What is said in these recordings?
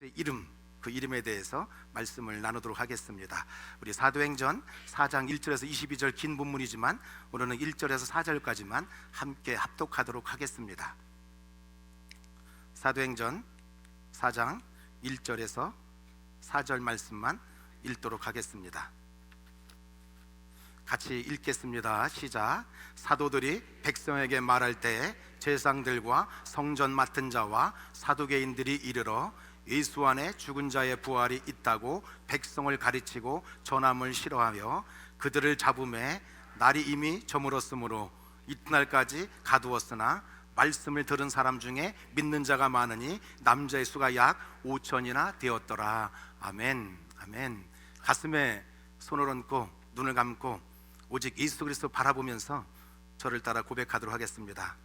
이름, 그 이름에 대해서 말씀을 나누도록 하겠습니다. 우리 사도행전 4장 1절에서 22절 긴 본문이지만 오늘은 1절에서 4절까지만 함께 합독하도록 하겠습니다. 사도행전 4장 1절에서 4절 말씀만 읽도록 하겠습니다. 같이 읽겠습니다. 시작. 사도들이 백성에게 말할 때에 제사장들과 성전 맡은 자와 사두개인들이 이르러 예수 안에 죽은 자의 부활이 있다고 백성을 가르치고 전함을 싫어하며 그들을 잡음에 날이 이미 저물었으므로 이튿날까지 가두었으나 말씀을 들은 사람 중에 믿는 자가 많으니 남자의 수가 약 5천이나 되었더라. 아멘. 아멘. 가슴에 손을 얹고 눈을 감고 오직 예수 그리스도 바라보면서 저를 따라 고백하도록 하겠습니다.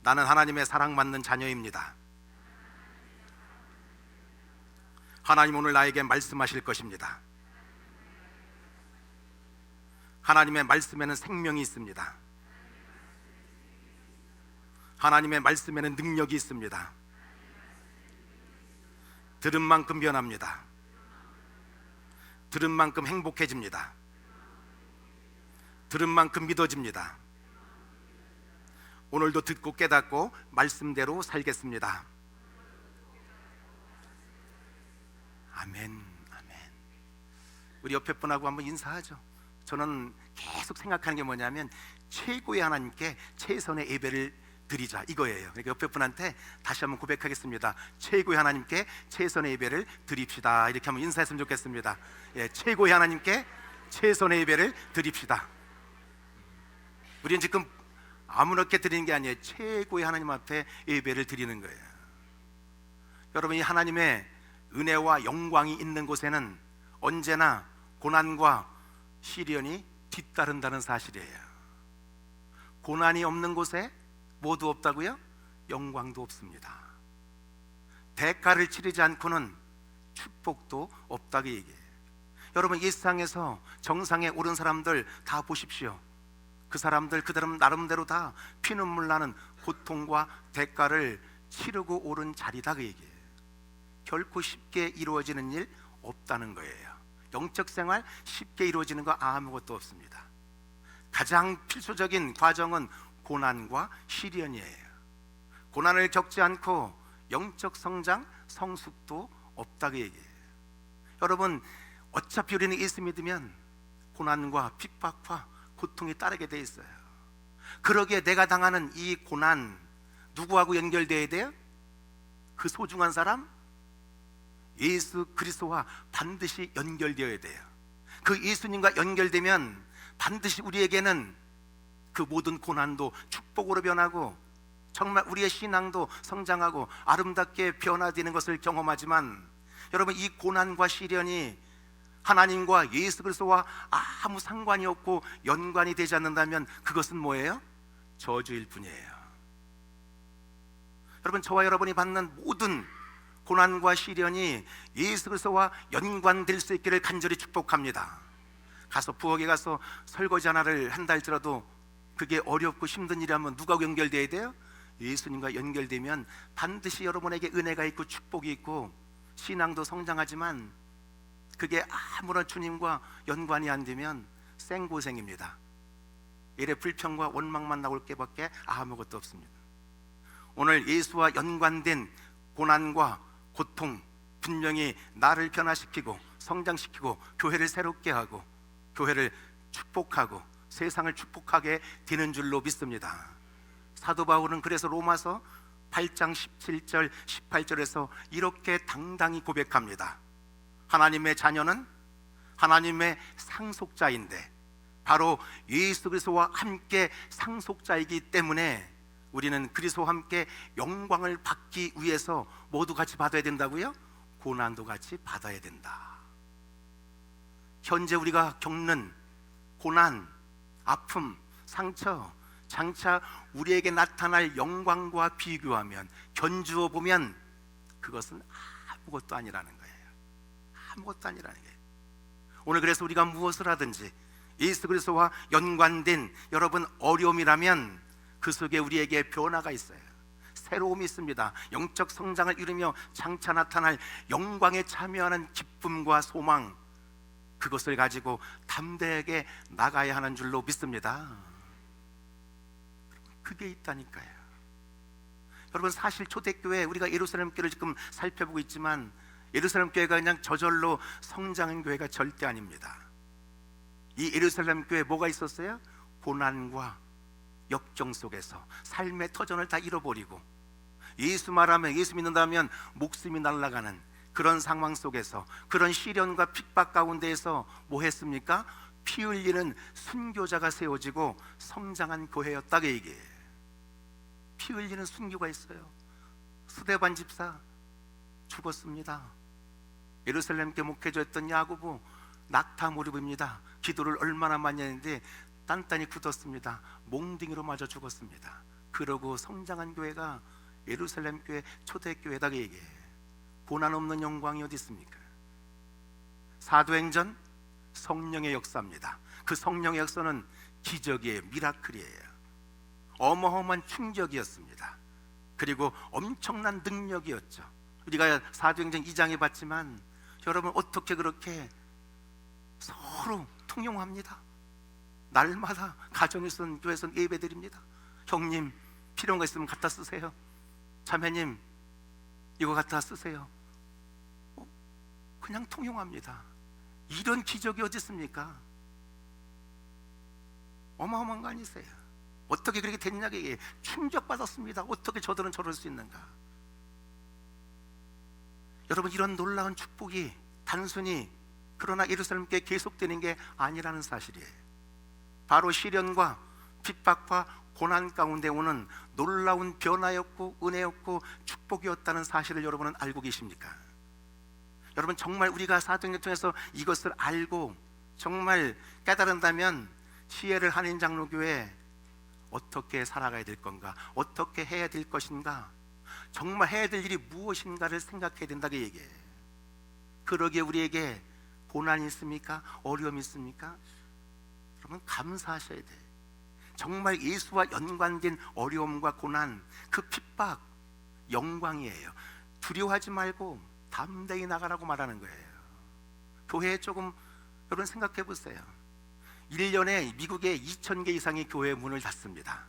나는 하나님의 사랑받는 자녀입니다. 하나님 오늘 나에게 말씀하실 것입니다. 하나님의 말씀에는 생명이 있습니다. 하나님의 말씀에는 능력이 있습니다. 들은 만큼 변합니다. 들은 만큼 행복해집니다. 들은 만큼 믿어집니다. 오늘도 듣고 깨닫고 말씀대로 살겠습니다. 아멘. 아멘. 우리 옆에 분하고 한번 인사하죠. 저는 계속 생각하는 게 뭐냐면 최고의 하나님께 최선의 예배를 드리자 이거예요. 그러니까 옆에 분한테 다시 한번 고백하겠습니다. 최고의 하나님께 최선의 예배를 드립시다. 이렇게 한번 인사했으면 좋겠습니다. 예, 최고의 하나님께 최선의 예배를 드립시다. 우리는 지금 아무렇게 드리는 게 아니에요. 최고의 하나님 앞에 예배를 드리는 거예요. 여러분, 이 하나님의 은혜와 영광이 있는 곳에는 언제나 고난과 시련이 뒤따른다는 사실이에요. 고난이 없는 곳에 뭐도 없다고요? 영광도 없습니다. 대가를 치르지 않고는 축복도 없다고 얘기해요. 여러분, 이 세상에서 정상에 오른 사람들 다 보십시오. 그 사람들 나름대로 다 피눈물 나는 고통과 대가를 치르고 오른 자리다 그 얘기예요. 결코 쉽게 이루어지는 일 없다는 거예요. 영적 생활 쉽게 이루어지는 거 아무것도 없습니다. 가장 필수적인 과정은 고난과 시련이에요. 고난을 겪지 않고 영적 성장, 성숙도 없다고 얘기해요. 여러분, 어차피 우리는 예수 믿으면 고난과 핍박과 고통이 따르게 돼 있어요. 그러기에 내가 당하는 이 고난 누구하고 연결돼야 돼요? 그 소중한 사람 예수 그리스도와 반드시 연결되어야 돼요. 그 예수님과 연결되면 반드시 우리에게는 그 모든 고난도 축복으로 변하고 정말 우리의 신앙도 성장하고 아름답게 변화되는 것을 경험하지만 여러분, 이 고난과 시련이 하나님과 예수 그리스도와 아무 상관이 없고 연관이 되지 않는다면 그것은 뭐예요? 저주일 뿐이에요. 여러분, 저와 여러분이 받는 모든 고난과 시련이 예수 그리스도와 연관될 수 있기를 간절히 축복합니다. 가서 부엌에 가서 설거지 하나를 한다 할지라도 그게 어렵고 힘든 일이라면 누가 연결돼야 돼요? 예수님과 연결되면 반드시 여러분에게 은혜가 있고 축복이 있고 신앙도 성장하지만 그게 아무런 주님과 연관이 안 되면 생고생입니다. 일에 불평과 원망만 나올 게밖에 아무것도 없습니다. 오늘 예수와 연관된 고난과 고통 분명히 나를 변화시키고 성장시키고 교회를 새롭게 하고 교회를 축복하고 세상을 축복하게 되는 줄로 믿습니다. 사도 바울은 그래서 로마서 8장 17절 18절에서 이렇게 당당히 고백합니다. 하나님의 자녀는 하나님의 상속자인데 바로 예수 그리스도와 함께 상속자이기 때문에 우리는 그리스도와 함께 영광을 받기 위해서 모두 같이 받아야 된다고요? 고난도 같이 받아야 된다. 현재 우리가 겪는 고난, 아픔, 상처, 장차 우리에게 나타날 영광과 비교하면 견주어 보면 그것은 아무것도 아니라는 거예요. 아무것도 아니라는 거예요. 오늘 그래서 우리가 무엇을 하든지 예수 그리스도와 연관된 여러분 어려움이라면 그 속에 우리에게 변화가 있어요. 새로움이 있습니다. 영적 성장을 이루며 장차 나타날 영광에 참여하는 기쁨과 소망, 그것을 가지고 담대하게 나가야 하는 줄로 믿습니다. 그게 있다니까요. 여러분, 사실 초대교회, 우리가 예루살렘 교회를 지금 살펴보고 있지만 예루살렘 교회가 그냥 저절로 성장한 교회가 절대 아닙니다. 이 예루살렘 교회에 뭐가 있었어요? 고난과 역경 속에서 삶의 터전을 다 잃어버리고 예수 말하면, 예수 믿는다면 목숨이 날아가는 그런 상황 속에서, 그런 시련과 핍박 가운데에서 뭐 했습니까? 피 흘리는 순교자가 세워지고 성장한 교회였다, 그 얘기예요. 피 흘리는 순교가 있어요. 스데반 집사 죽었습니다. 예루살렘 교회 목회자였던 야고보 낙타 무릎입니다. 기도를 얼마나 많이 했는데 단단히 굳었습니다. 몽둥이로 맞아 죽었습니다. 그러고 성장한 교회가 예루살렘 교회 초대교회다, 그 얘기예요. 고난 없는 영광이 어디 있습니까? 사도행전 성령의 역사입니다. 그 성령의 역사는 기적이에요. 미라클이에요. 어마어마한 충격이었습니다. 그리고 엄청난 능력이었죠. 우리가 사도행전 2장에 봤지만 여러분, 어떻게 그렇게 서로 통용합니다. 날마다 가정에서는, 교회에서는 예배드립니다. 형님 필요한 거 있으면 갖다 쓰세요. 자매님 이거 갖다 쓰세요. 그냥 통용합니다. 이런 기적이 어디 있습니까? 어마어마한 거 아니세요? 어떻게 그렇게 됐냐, 이게 충격받았습니다. 어떻게 저들은 저럴 수 있는가? 여러분, 이런 놀라운 축복이 단순히 그러나 예루살렘 교회에 계속되는 게 아니라는 사실이에요. 바로 시련과 핍박과 고난 가운데 오는 놀라운 변화였고 은혜였고 축복이었다는 사실을 여러분은 알고 계십니까? 여러분, 정말 우리가 사도행전을 통해서 이것을 알고 정말 깨달은다면 시애를 한인장로교회 어떻게 살아가야 될 건가, 어떻게 해야 될 것인가, 정말 해야 될 일이 무엇인가를 생각해야 된다고 얘기해. 그러기에 우리에게 고난이 있습니까? 어려움이 있습니까? 여러분, 감사하셔야 돼. 정말 예수와 연관된 어려움과 고난, 그 핍박 영광이에요. 두려워하지 말고 담대히 나가라고 말하는 거예요. 교회에 조금 여러분 생각해 보세요. 1년에 미국에 2,000개 이상의 교회 문을 닫습니다.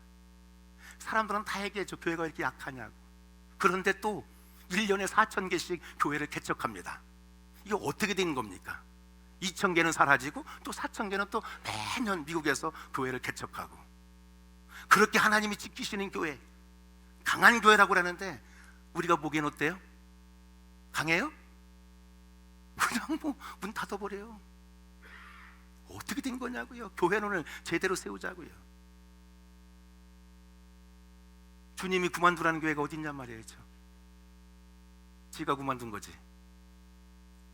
사람들은 다 얘기해죠. 교회가 이렇게 약하냐고. 그런데 또 1년에 4,000개씩 교회를 개척합니다. 이게 어떻게 된 겁니까? 2,000개는 사라지고 또 4,000개는 또 매년 미국에서 교회를 개척하고, 그렇게 하나님이 지키시는 교회, 강한 교회라고 하는데 우리가 보기엔 어때요? 강해요? 그냥 뭐 문 닫아버려요. 어떻게 된 거냐고요. 교회론을 제대로 세우자고요. 주님이 그만두라는 교회가 어디 있냔 말이에요. 지가 그만둔 거지.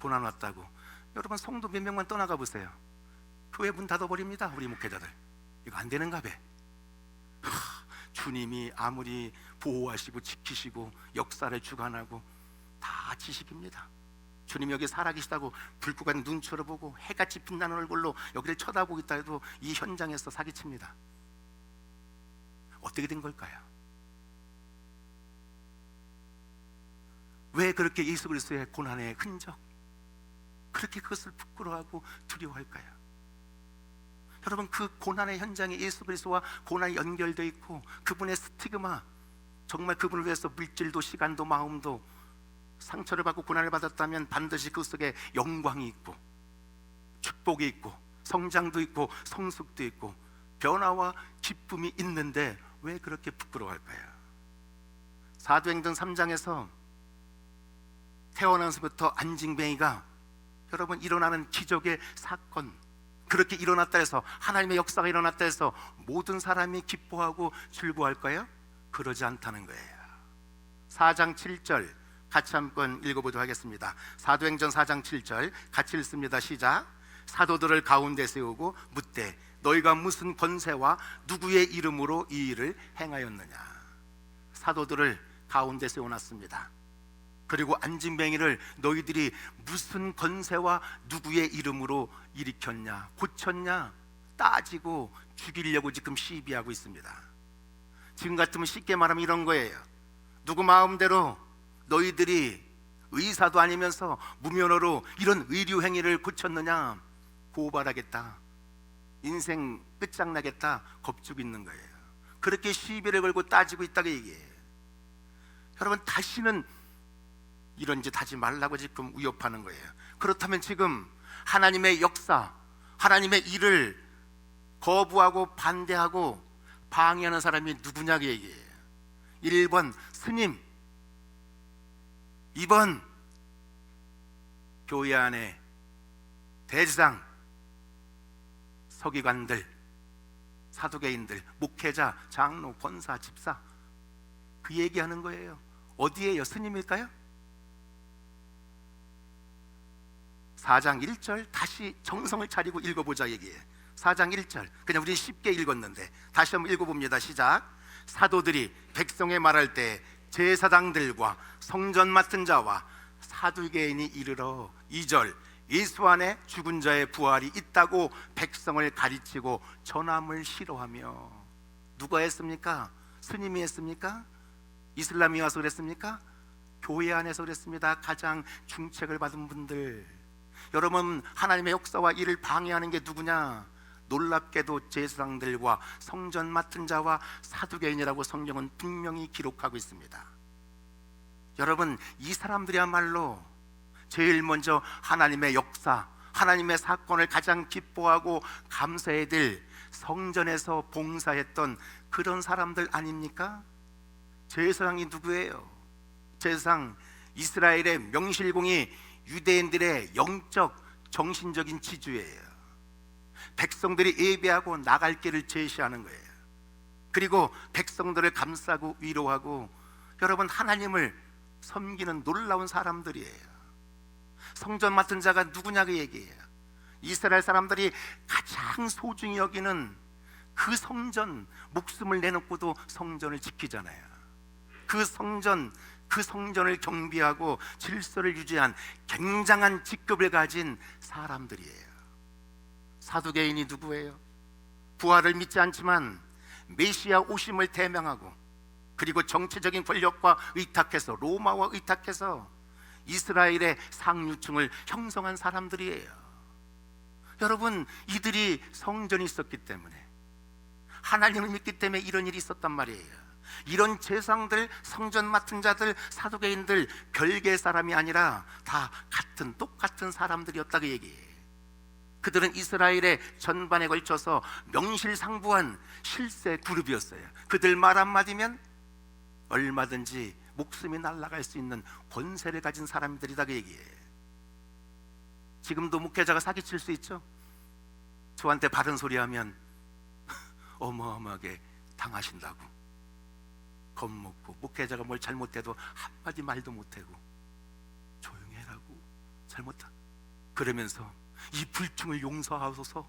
고난 왔다고. 여러분, 성도 몇 명만 떠나가 보세요. 교회 문 닫아버립니다. 우리 목회자들. 이거 안 되는가 봐. 주님이 아무리 보호하시고 지키시고 역사를 주관하고 다 지식입니다. 주님 여기 살아계시다고 불구간 눈초로 보고 해같이 빛나는 얼굴로 여기를 쳐다보고 있다 해도 이 현장에서 사기칩니다. 어떻게 된 걸까요? 왜 그렇게 예수 그리스도의 고난의 흔적, 그렇게 그것을 부끄러워하고 두려워할까요? 여러분, 그 고난의 현장에 예수 그리스도와 고난이 연결되어 있고 그분의 스티그마, 정말 그분을 위해서 물질도 시간도 마음도 상처를 받고 고난을 받았다면 반드시 그 속에 영광이 있고 축복이 있고 성장도 있고 성숙도 있고 변화와 기쁨이 있는데 왜 그렇게 부끄러워할까요? 사도행전 3장에서 태어나서부터 안징뱅이가, 여러분, 일어나는 기적의 사건, 그렇게 일어났다 해서 하나님의 역사가 일어났다 해서 모든 사람이 기뻐하고 즐거워할까요? 그러지 않다는 거예요. 4장 7절 같이 한번 읽어보도록 하겠습니다. 사도행전 4장 7절 같이 읽습니다. 시작. 사도들을 가운데 세우고 묻되 너희가 무슨 권세와 누구의 이름으로 이 일을 행하였느냐. 사도들을 가운데 세워놨습니다. 그리고 안진뱅이를 너희들이 무슨 권세와 누구의 이름으로 일으켰냐, 고쳤냐 따지고 죽이려고 지금 시비하고 있습니다. 지금 같으면 쉽게 말하면 이런 거예요. 누구 마음대로 너희들이 의사도 아니면서 무면허로 이런 의료 행위를 고쳤느냐? 고발하겠다. 인생 끝장나겠다. 겁주고 있는 거예요. 그렇게 시비를 걸고 따지고 있다고 얘기해요. 여러분, 다시는 이런 짓 하지 말라고 지금 위협하는 거예요. 그렇다면 지금 하나님의 역사, 하나님의 일을 거부하고 반대하고 방해하는 사람이 누구냐고 얘기해요. 1번 스님, 2번 교회 안에 대지상, 서기관들, 사두개인들, 목회자, 장로, 권사, 집사, 그 얘기하는 거예요. 어디에요? 스님일까요? 4장 1절 다시 정성을 차리고 읽어보자 얘기해요. 4장 1절 그냥 우리 쉽게 읽었는데 다시 한번 읽어봅니다. 시작. 사도들이 백성에 말할 때 제사장들과 성전 맡은 자와 사두개인이 이르러 2절 예수 안에 죽은 자의 부활이 있다고 백성을 가르치고 전함을 싫어하며. 누가 했습니까? 스님이 했습니까? 이슬람이 와서 그랬습니까? 교회 안에서 그랬습니다. 가장 중책을 받은 분들. 여러분, 하나님의 역사와 일을 방해하는 게 누구냐? 놀랍게도 제사장들과 성전 맡은 자와 사두개인이라고 성경은 분명히 기록하고 있습니다. 여러분, 이 사람들이야말로 제일 먼저 하나님의 역사, 하나님의 사건을 가장 기뻐하고 감사해야 될 성전에서 봉사했던 그런 사람들 아닙니까? 제사장이 누구예요? 제사장, 이스라엘의 명실공히 유대인들의 영적, 정신적인 지주예요. 백성들이 예배하고 나갈 길을 제시하는 거예요. 그리고 백성들을 감싸고 위로하고, 여러분, 하나님을 섬기는 놀라운 사람들이에요. 성전 맡은 자가 누구냐고 얘기해요. 이스라엘 사람들이 가장 소중히 여기는 그 성전, 목숨을 내놓고도 성전을 지키잖아요. 그 성전을 경비하고 질서를 유지한 굉장한 직급을 가진 사람들이에요. 사두개인이 누구예요? 부활을 믿지 않지만 메시아 오심을 대명하고, 그리고 정치적인 권력과 의탁해서, 로마와 의탁해서 이스라엘의 상류층을 형성한 사람들이에요. 여러분, 이들이 성전이 있었기 때문에, 하나님을 믿기 때문에 이런 일이 있었단 말이에요. 이런 제사장들, 성전 맡은 자들, 사두개인들 별개의 사람이 아니라 다 똑같은 사람들이었다고 얘기해요. 그들은 이스라엘의 전반에 걸쳐서 명실상부한 실세 그룹이었어요. 그들 말 한마디면 얼마든지 목숨이 날아갈 수 있는 권세를 가진 사람들이다 그 얘기예요. 지금도 목회자가 사기칠 수 있죠. 저한테 바른 소리 하면 어마어마하게 당하신다고 겁먹고, 목회자가 뭘 잘못해도 한마디 말도 못하고 조용히 해라고, 잘못하 그러면서 이 불충을 용서하소서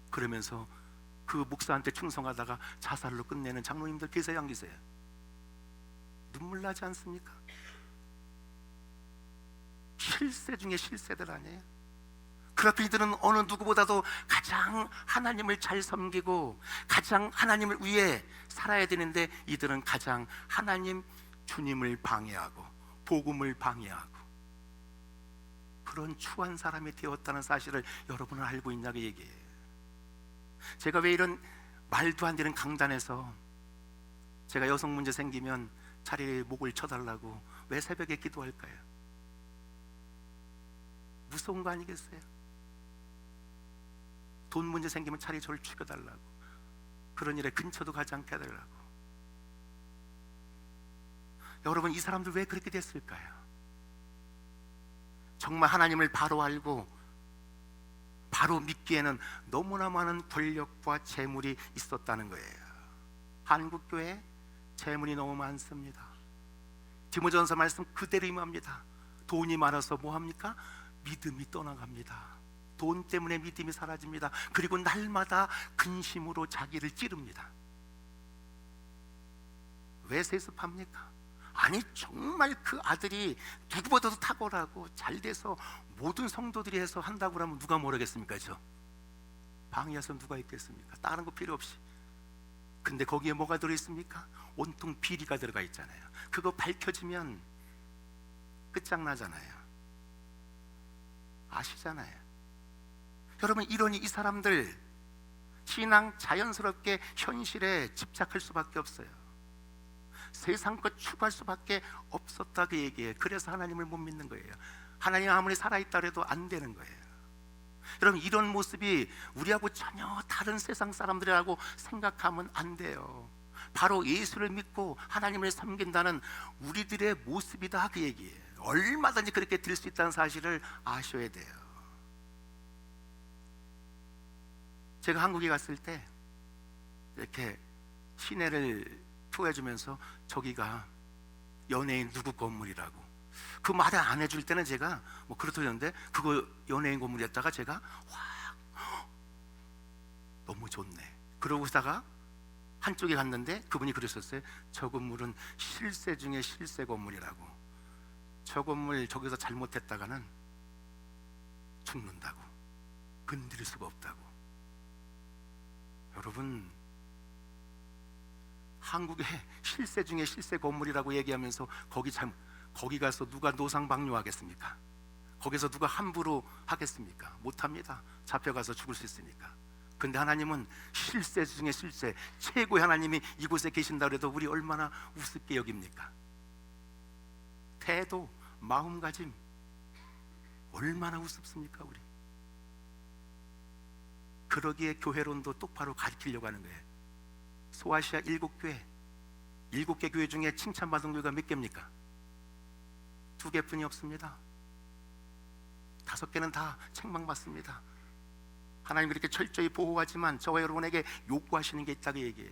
그러면서 그 목사한테 충성하다가 자살로 끝내는 장로님들 계세요, 안 계세요? 눈물 나지 않습니까? 실세 중에 실세들 아니에요? 그렇게 이들은 어느 누구보다도 가장 하나님을 잘 섬기고 가장 하나님을 위해 살아야 되는데, 이들은 가장 하나님 주님을 방해하고 복음을 방해하고 그런 추한 사람이 되었다는 사실을 여러분은 알고 있냐고 얘기해요. 제가 왜 이런 말도 안 되는 강단에서 제가 여성 문제 생기면 자리에 목을 쳐달라고 왜 새벽에 기도할까요? 무서운 거 아니겠어요? 돈 문제 생기면 차라리 저를 죽여달라고, 그런 일에 근처도 가지 않게 해달라고. 여러분, 이 사람들 왜 그렇게 됐을까요? 정말 하나님을 바로 알고 바로 믿기에는 너무나 많은 권력과 재물이 있었다는 거예요. 한국교회 재물이 너무 많습니다. 디모전서 말씀 그대로 임합니다. 돈이 많아서 뭐합니까? 믿음이 떠나갑니다. 돈 때문에 믿음이 사라집니다. 그리고 날마다 근심으로 자기를 찌릅니다. 왜 세습합니까? 아니, 정말 그 아들이 누구보다도 탁월하고 잘 돼서 모든 성도들이 해서 한다고 하면 누가 모르겠습니까? 방해해서 누가 있겠습니까? 다른 거 필요 없이 근데 거기에 뭐가 들어있습니까? 온통 비리가 들어가 있잖아요. 그거 밝혀지면 끝장나잖아요. 아시잖아요. 여러분, 이러니 이 사람들 신앙 자연스럽게 현실에 집착할 수밖에 없어요. 세상 것 추구할 수밖에 없었다, 그 얘기예요. 그래서 하나님을 못 믿는 거예요. 하나님 아무리 살아있다 해도 안 되는 거예요. 여러분, 이런 모습이 우리하고 전혀 다른 세상 사람들이라고 생각하면 안 돼요. 바로 예수를 믿고 하나님을 섬긴다는 우리들의 모습이다, 그 얘기예요. 얼마든지 그렇게 될 수 있다는 사실을 아셔야 돼요. 제가 한국에 갔을 때 이렇게 시내를 투어해주면서 저기가 연예인 누구 건물이라고 그 말을 안 해줄 때는 제가 뭐 그렇다는데 그거 연예인 건물이었다가 제가 와 너무 좋네 그러고다가 한쪽에 갔는데 그분이 그러셨어요. 저 건물은 실세 중에 실세 건물이라고. 저 건물 저기서 잘못했다가는 죽는다고. 건드릴 수가 없다고. 여러분, 한국의 실세 중에 실세 건물이라고 얘기하면서 거기 가서 누가 노상방뇨하겠습니까? 거기서 누가 함부로 하겠습니까? 못합니다. 잡혀가서 죽을 수 있으니까. 근데 하나님은 실세 중에 실세, 최고의 하나님이 이곳에 계신다 그래도 우리 얼마나 우습게 여깁니까? 태도, 마음가짐 얼마나 우습습니까 우리? 그러기에 교회론도 똑바로 가르치려고 하는 거예요. 소아시아 7교회, 7개 교회 중에 칭찬받은 교회가 몇 개입니까? 2개뿐이 없습니다. 5개는 다 책망받습니다. 하나님이 그렇게 철저히 보호하지만 저와 여러분에게 요구하시는 게 있다고 얘기해요.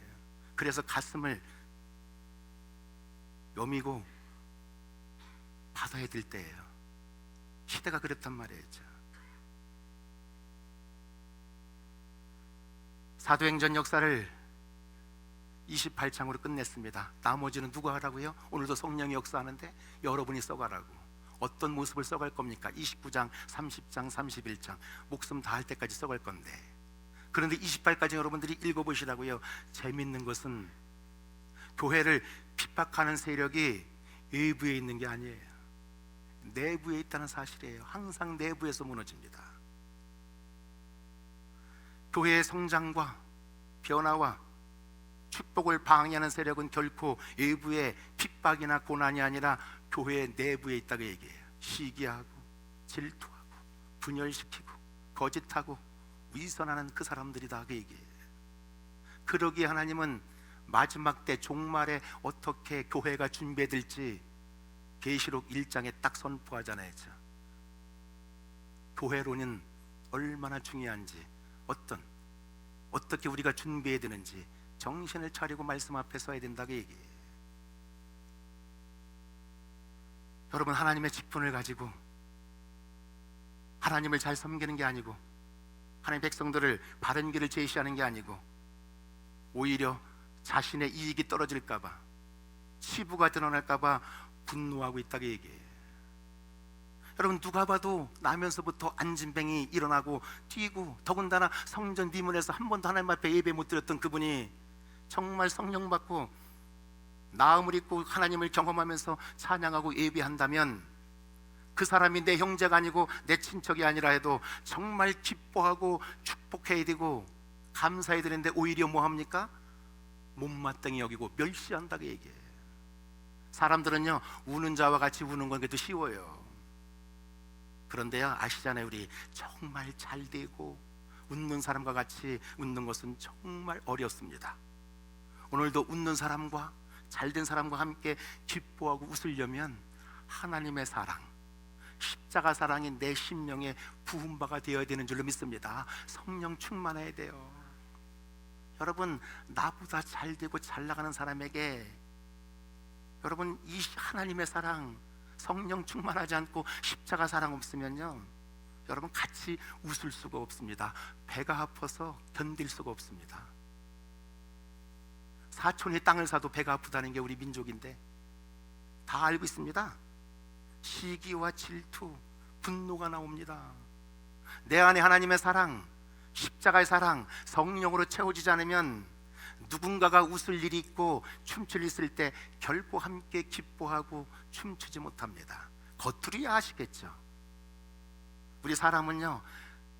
그래서 가슴을 여미고 받아야 될 때예요. 시대가 그렇단 말이죠. 사도행전 역사를 28장으로 끝냈습니다. 나머지는 누가 하라고요? 오늘도 성령이 역사하는데 여러분이 써가라고. 어떤 모습을 써갈 겁니까? 29장, 30장, 31장 목숨 다할 때까지 써갈 건데, 그런데 28까지 여러분들이 읽어보시라고요. 재밌는 것은 교회를 핍박하는 세력이 외부에 있는 게 아니에요. 내부에 있다는 사실이에요. 항상 내부에서 무너집니다. 교회의 성장과 변화와 축복을 방해하는 세력은 결코 외부의 핍박이나 고난이 아니라 교회 내부에 있다고 얘기해요. 시기하고 질투하고 분열시키고 거짓하고 위선하는 그 사람들이다, 그 얘기해요. 그러기에 하나님은 마지막 때 종말에 어떻게 교회가 준비될지 계시록 1장에 딱 선포하잖아요. 교회론은 얼마나 중요한지, 어떻게 우리가 준비해야 되는지 정신을 차리고 말씀 앞에 서야 된다고 얘기해요. 여러분, 하나님의 직분을 가지고 하나님을 잘 섬기는 게 아니고 하나님의 백성들을 바른 길을 제시하는 게 아니고 오히려 자신의 이익이 떨어질까 봐, 치부가 드러날까 봐 분노하고 있다고 얘기해요. 여러분, 누가 봐도 나면서부터 안진뱅이 일어나고 뛰고, 더군다나 성전 비문에서 한 번도 하나님 앞에 예배 못 드렸던 그분이 정말 성령 받고 나음을 입고 하나님을 경험하면서 찬양하고 예배한다면 그 사람이 내 형제가 아니고 내 친척이 아니라 해도 정말 기뻐하고 축복해야 되고 감사해야 되는데 오히려 뭐합니까? 못마땅히 여기고 멸시한다고 얘기해요. 사람들은요, 우는 자와 같이 우는 건 그래도 쉬워요. 그런데요, 아시잖아요, 우리 정말 잘 되고 웃는 사람과 같이 웃는 것은 정말 어렵습니다. 오늘도 웃는 사람과 잘된 사람과 함께 기뻐하고 웃으려면 하나님의 사랑, 십자가 사랑이 내 심령에 부은 바가 되어야 되는 줄로 믿습니다. 성령 충만해야 돼요. 여러분, 나보다 잘되고 잘 나가는 사람에게 여러분, 이 하나님의 사랑, 성령 충만하지 않고 십자가 사랑 없으면요, 여러분 같이 웃을 수가 없습니다. 배가 아파서 견딜 수가 없습니다. 사촌이 땅을 사도 배가 아프다는 게 우리 민족인데 다 알고 있습니다. 시기와 질투, 분노가 나옵니다. 내 안에 하나님의 사랑, 십자가의 사랑, 성령으로 채워지지 않으면 누군가가 웃을 일이 있고 춤출 일이 있을 때 결코 함께 기뻐하고 춤추지 못합니다. 겉으로야 아시겠죠. 우리 사람은요,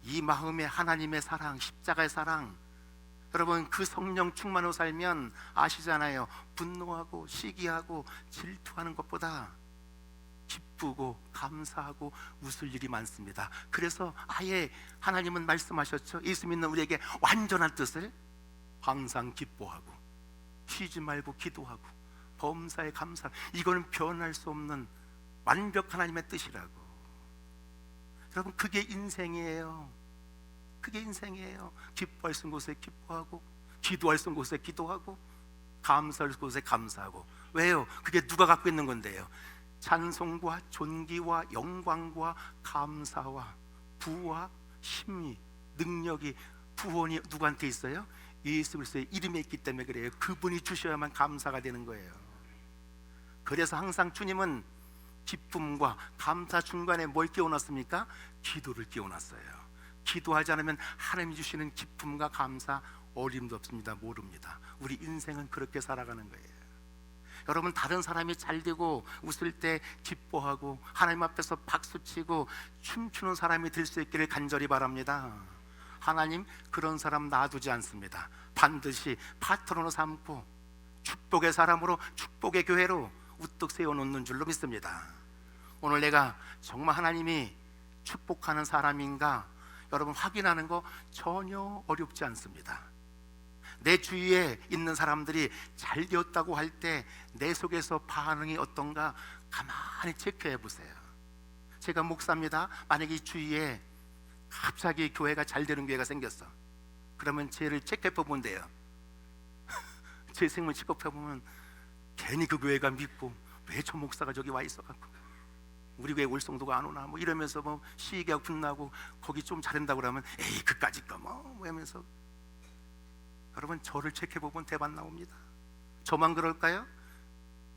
이 마음에 하나님의 사랑, 십자가의 사랑, 여러분 그 성령 충만으로 살면 아시잖아요. 분노하고 시기하고 질투하는 것보다 기쁘고 감사하고 웃을 일이 많습니다. 그래서 아예 하나님은 말씀하셨죠. 예수 믿는 우리에게 완전한 뜻을 항상 기뻐하고 쉬지 말고 기도하고 범사에 감사. 이거는 변할 수 없는 완벽한 하나님의 뜻이라고. 여러분 그게 인생이에요. 그게 인생이에요. 기뻐할 수 있는 곳에 기뻐하고 기도할 수 있는 곳에 기도하고 감사할 수 있는 곳에 감사하고. 왜요? 그게 누가 갖고 있는 건데요? 찬송과 존귀와 영광과 감사와 부와 심리, 능력이, 구원이 누구한테 있어요? 예수 그리스도의 이름에 있기 때문에 그래요. 그분이 주셔야만 감사가 되는 거예요. 그래서 항상 주님은 기쁨과 감사 중간에 뭘 끼워놨습니까? 기도를 끼워놨어요. 기도하지 않으면 하나님이 주시는 기쁨과 감사 어림도 없습니다. 모릅니다. 우리 인생은 그렇게 살아가는 거예요. 여러분 다른 사람이 잘 되고 웃을 때 기뻐하고 하나님 앞에서 박수치고 춤추는 사람이 될 수 있기를 간절히 바랍니다. 하나님 그런 사람 놔두지 않습니다. 반드시 파트너로 삼고 축복의 사람으로, 축복의 교회로 우뚝 세워놓는 줄로 믿습니다. 오늘 내가 정말 하나님이 축복하는 사람인가 여러분 확인하는 거 전혀 어렵지 않습니다. 내 주위에 있는 사람들이 잘 되었다고 할 때 내 속에서 반응이 어떤가 가만히 체크해 보세요. 제가 목사입니다. 만약에 이 주위에 갑자기 교회가 잘 되는 교회가 생겼어. 그러면 쟤를 체크해 보면 돼요. 제 생물 체크해 보면 괜히 그 교회가 믿고 왜 저 목사가 저기 와 있어갖고 우리 교회 올 성도가 안 오나 뭐 이러면서 뭐 시기가 끝나고 거기 좀 잘한다고 그러면 에이 그까짓 거 뭐 하면서. 여러분 저를 체크해 보면 대박 나옵니다. 저만 그럴까요?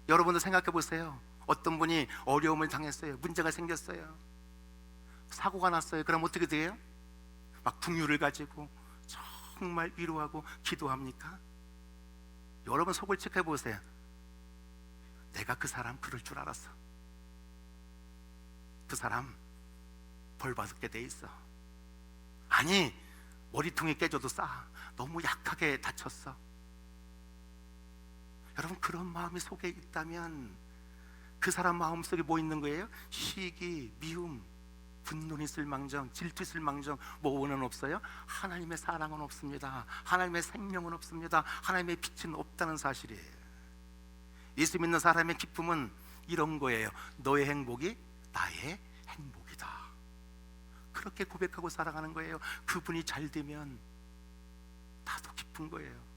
여러분도 생각해 보세요. 어떤 분이 어려움을 당했어요. 문제가 생겼어요. 사고가 났어요. 그럼 어떻게 돼요? 막 긍휼을 가지고 정말 위로하고 기도합니까? 여러분 속을 체크해 보세요. 내가 그 사람 그럴 줄 알았어. 그 사람 벌 받게 돼 있어. 아니 머리통이 깨져도 싸. 너무 약하게 다쳤어. 여러분 그런 마음이 속에 있다면 그 사람 마음속에 뭐 있는 거예요? 시기, 미움, 분노는 있을 망정, 질투 있을 망정, 뭐는 없어요? 하나님의 사랑은 없습니다. 하나님의 생명은 없습니다. 하나님의 빛은 없다는 사실이에요. 예수 믿는 사람의 기쁨은 이런 거예요. 너의 행복이 나의 행복이다. 그렇게 고백하고 살아가는 거예요. 그분이 잘 되면 나도 기쁜 거예요.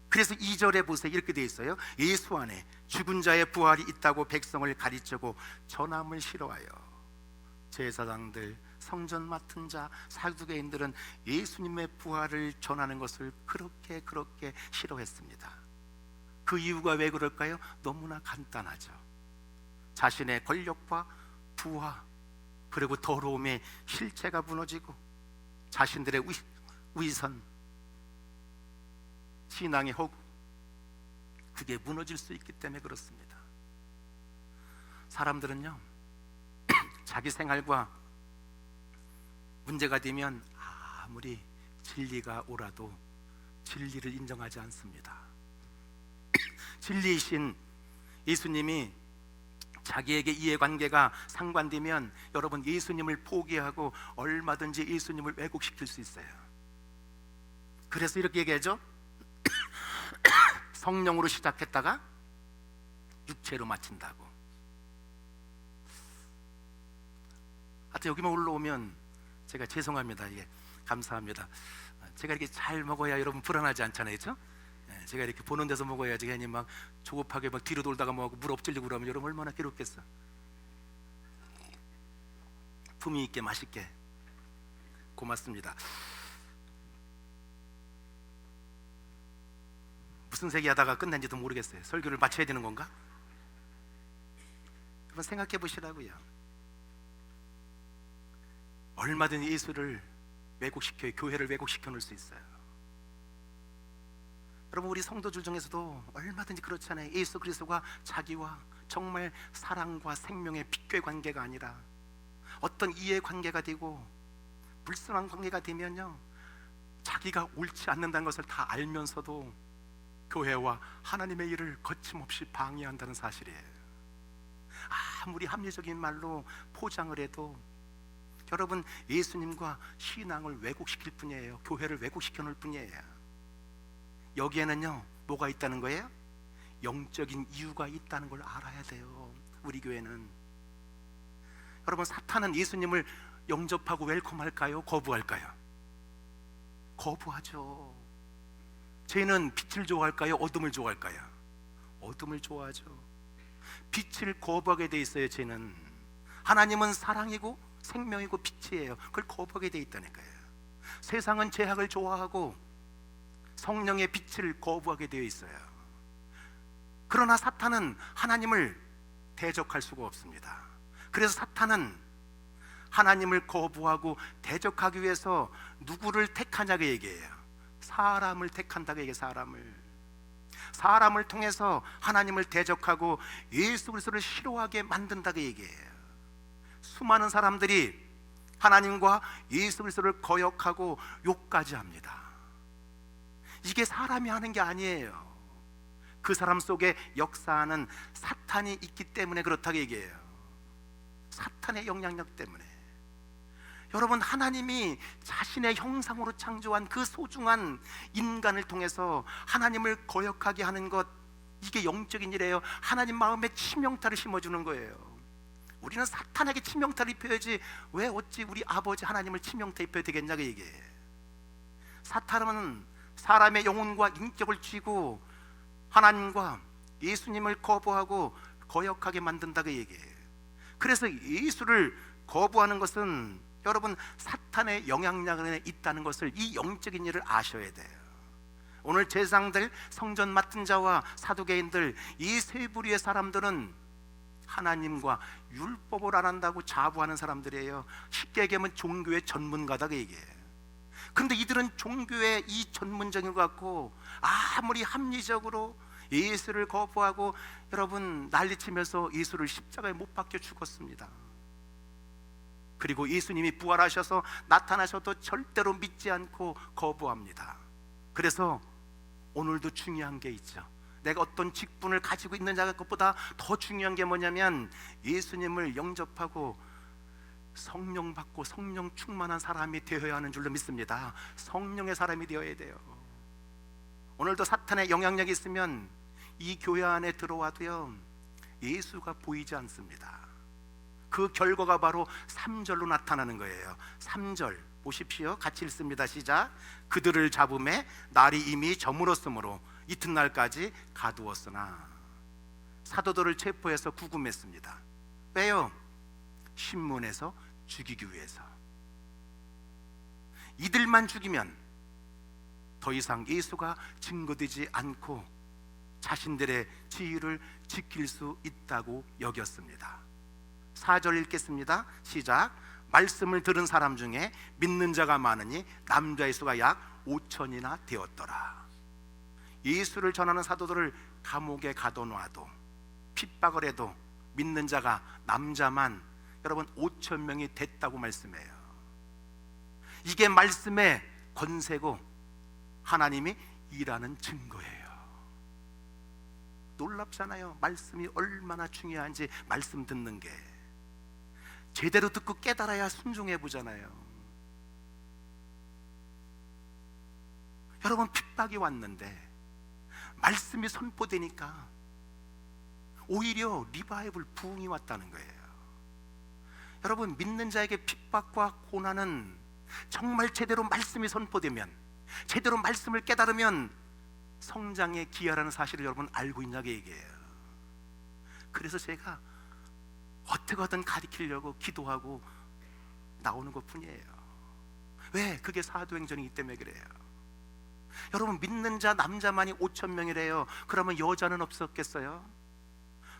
그래서 2절에 보세요. 이렇게 돼 있어요. 예수 안에 죽은 자의 부활이 있다고 백성을 가르치고 전함을 싫어하여. 제사장들, 성전 맡은 자, 사두개인들은 예수님의 부활을 전하는 것을 그렇게 싫어했습니다. 그 이유가 왜 그럴까요? 너무나 간단하죠. 자신의 권력과 부와 그리고 더러움의 실체가 무너지고 자신들의 위선, 신앙의 허구, 그게 무너질 수 있기 때문에 그렇습니다. 사람들은요 자기 생활과 문제가 되면 아무리 진리가 오라도 진리를 인정하지 않습니다. 진리이신 예수님이 자기에게 이해관계가 상관되면 여러분 예수님을 포기하고 얼마든지 예수님을 왜곡시킬 수 있어요. 그래서 이렇게 얘기하죠. 성령으로 시작했다가 육체로 마친다고. 하여튼 여기만 올라오면 제가 죄송합니다. 이게 감사합니다. 제가 이렇게 잘 먹어야 여러분 불안하지 않잖아요, 그렇죠? 제가 이렇게 보는 데서 먹어야지 괜히 막 조급하게 막 뒤로 돌다가 뭐하고 물 엎질리고 그러면 여러분 얼마나 괴롭겠어. 품위 있게 맛있게. 고맙습니다. 무슨 세기 하다가 끝낸지도 모르겠어요. 설교를 마쳐야 되는 건가? 한번 생각해 보시라고요. 얼마든지 예수를 왜곡시켜, 교회를 왜곡시켜 놓을 수 있어요. 여러분, 우리 성도들 중에서도 얼마든지 그렇잖아요. 예수 그리스도가 자기와 정말 사랑과 생명의 핏궤 관계가 아니라 어떤 이해 관계가 되고 불순한 관계가 되면요, 자기가 옳지 않는다는 것을 다 알면서도 교회와 하나님의 일을 거침없이 방해한다는 사실이에요. 아무리 합리적인 말로 포장을 해도 여러분, 예수님과 신앙을 왜곡시킬 뿐이에요. 교회를 왜곡시켜 놓을 뿐이에요. 여기에는요, 뭐가 있다는 거예요? 영적인 이유가 있다는 걸 알아야 돼요. 우리 교회는. 여러분, 사탄은 예수님을 영접하고 웰컴할까요? 거부할까요? 거부하죠. 죄는 빛을 좋아할까요? 어둠을 좋아할까요? 어둠을 좋아하죠. 빛을 거부하게 돼 있어요. 죄는. 하나님은 사랑이고 생명이고 빛이에요. 그걸 거부하게 돼 있다니까요. 세상은 죄악을 좋아하고 성령의 빛을 거부하게 되어 있어요. 그러나 사탄은 하나님을 대적할 수가 없습니다. 그래서 사탄은 하나님을 거부하고 대적하기 위해서 누구를 택하냐고 얘기해요. 사람을 택한다고 얘기해요. 사람을 통해서 하나님을 대적하고 예수 그리스도를 싫어하게 만든다고 얘기해요. 수많은 사람들이 하나님과 예수 그리스도를 거역하고 욕까지 합니다. 이게 사람이 하는 게 아니에요. 그 사람 속에 역사하는 사탄이 있기 때문에 그렇다고 얘기해요. 사탄의 영향력 때문에. 여러분, 하나님이 자신의 형상으로 창조한 그 소중한 인간을 통해서 하나님을 거역하게 하는 것, 이게 영적인 일이에요. 하나님 마음에 치명타를 심어주는 거예요. 우리는 사탄에게 치명타를 입혀야지 왜 어찌 우리 아버지 하나님을 치명타 입혀야 되겠냐고 얘기해. 사탄은 사람의 영혼과 인격을 쥐고 하나님과 예수님을 거부하고 거역하게 만든다고 얘기해요. 그래서 예수를 거부하는 것은 여러분, 사탄의 영향력 안에 있다는 것을, 이 영적인 일을 아셔야 돼요. 오늘 제사장들, 성전 맡은 자와 사두개인들, 이 세 부류의 사람들은 하나님과 율법을 안 한다고 자부하는 사람들이에요. 쉽게 얘기하면 종교의 전문가다고 얘기해요. 그런데 이들은 종교의 이 전문적인 것 같고 아무리 합리적으로 예수를 거부하고 여러분 난리치면서 예수를 십자가에 못 박혀 죽었습니다. 그리고 예수님이 부활하셔서 나타나셔도 절대로 믿지 않고 거부합니다. 그래서 오늘도 중요한 게 있죠. 내가 어떤 직분을 가지고 있느냐가 것보다 더 중요한 게 뭐냐면 예수님을 영접하고 성령 받고 성령 충만한 사람이 되어야 하는 줄로 믿습니다. 성령의 사람이 되어야 돼요. 오늘도 사탄의 영향력이 있으면 이 교회 안에 들어와도요, 예수가 보이지 않습니다. 그 결과가 바로 3절로 나타나는 거예요. 3절 보십시오. 같이 읽습니다. 시작. 그들을 잡음에 날이 이미 저물었으므로 이튿날까지 가두었으나 사도들을 체포해서 구금했습니다. 왜요? 신문에서 죽이기 위해서. 이들만 죽이면 더 이상 예수가 증거되지 않고 자신들의 지위를 지킬 수 있다고 여겼습니다. 4절 읽겠습니다. 시작. 말씀을 들은 사람 중에 믿는 자가 많으니 남자의 수가 약 5천이나 되었더라. 예수를 전하는 사도들을 감옥에 가둬놔도 핍박을 해도 믿는 자가 남자만 여러분 5천 명이 됐다고 말씀해요. 이게 말씀의 권세고 하나님이 일하는 증거예요. 놀랍잖아요. 말씀이 얼마나 중요한지. 말씀 듣는 게 제대로 듣고 깨달아야 순종해 보잖아요. 여러분, 핍박이 왔는데 말씀이 선포되니까 오히려 리바이벌 부흥이 왔다는 거예요. 여러분, 믿는 자에게 핍박과 고난은 정말 제대로 말씀이 선포되면, 제대로 말씀을 깨달으면 성장의 기회라는 사실을 여러분 알고 있냐고 얘기해요. 그래서 제가 어떻게든 가르치려고 기도하고 나오는 것 뿐이에요. 왜? 그게 사도행전이기 때문에 그래요. 여러분, 믿는 자 남자만이 5천 명이래요. 그러면 여자는 없었겠어요?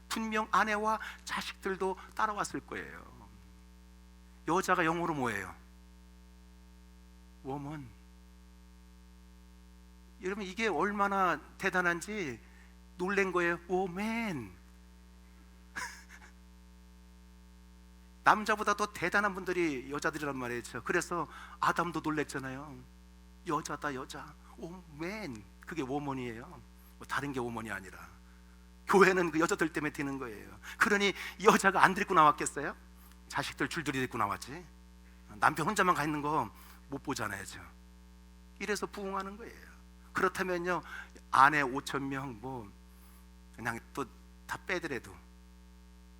분명 아내와 자식들도 따라왔을 거예요. 여자가 영어로 뭐예요? woman. 여러분 이게 얼마나 대단한지 놀란 거예요. 오멘. 남자보다 더 대단한 분들이 여자들이란 말이죠. 그래서 아담도 놀랬잖아요. 여자다 여자. 오멘. 그게 워먼이에요. 뭐 다른 게 워먼이 아니라. 교회는 그 여자들 때문에 되는 거예요. 그러니 여자가 안 데리고 나왔겠어요? 자식들 줄줄이 데리고 나왔지. 남편 혼자만 가 있는 거 못 보잖아요. 이래서 부흥하는 거예요. 그렇다면요, 아내 5,000명 뭐 그냥 또 다 빼더라도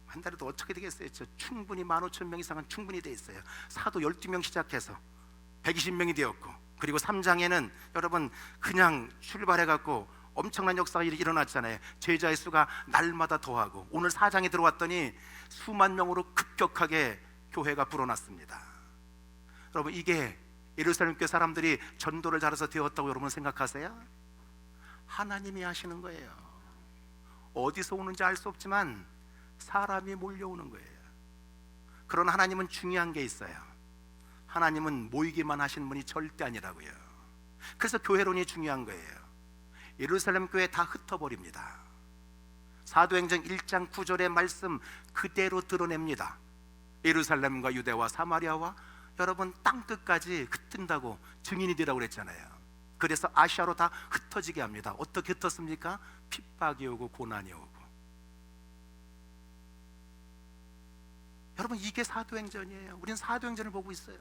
한 달에도 어떻게 되겠어요? 충분히 15,000명 이상은 충분히 돼 있어요. 사도 12명 시작해서 120명이 되었고, 그리고 3장에는 여러분 그냥 출발해갖고 엄청난 역사가 일어났잖아요. 제자의 수가 날마다 더하고, 오늘 4장에 들어왔더니 수만 명으로 급격하게 교회가 불어났습니다. 여러분 이게 예루살렘 교회 사람들이 전도를 잘해서 되었다고 여러분 생각하세요? 하나님이 하시는 거예요. 어디서 오는지 알 수 없지만 사람이 몰려오는 거예요. 그러나 하나님은 중요한 게 있어요. 하나님은 모이기만 하신 분이 절대 아니라고요. 그래서 교회론이 중요한 거예요. 예루살렘 교회 다 흩어버립니다. 사도행전 1장 9절의 말씀 그대로 드러냅니다. 예루살렘과 유대와 사마리아와 여러분 땅끝까지 흩뜬다고 증인이 되라고 그랬잖아요. 그래서 아시아로 다 흩어지게 합니다. 어떻게 흩었습니까? 핍박이 오고 고난이 오고. 여러분 이게 사도행전이에요. 우리는 사도행전을 보고 있어요.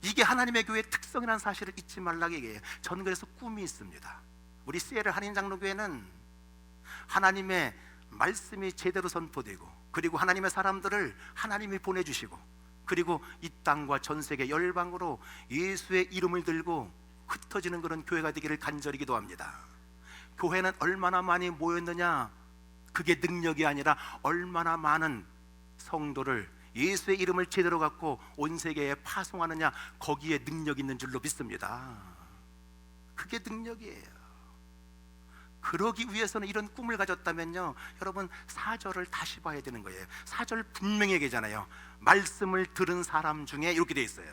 이게 하나님의 교회의 특성이라는 사실을 잊지 말라고 얘기해요. 저는 그래서 꿈이 있습니다. 우리 CL 한인장로교회는 하나님의 말씀이 제대로 선포되고, 그리고 하나님의 사람들을 하나님이 보내주시고, 그리고 이 땅과 전 세계 열방으로 예수의 이름을 들고 흩어지는 그런 교회가 되기를 간절히 기도합니다. 교회는 얼마나 많이 모였느냐, 그게 능력이 아니라 얼마나 많은 성도를 예수의 이름을 제대로 갖고 온 세계에 파송하느냐, 거기에 능력이 있는 줄로 믿습니다. 그게 능력이에요. 그러기 위해서는 이런 꿈을 가졌다면요, 여러분 4절을 다시 봐야 되는 거예요. 4절 분명히 얘기잖아요. 말씀을 들은 사람 중에, 이렇게 돼 있어요.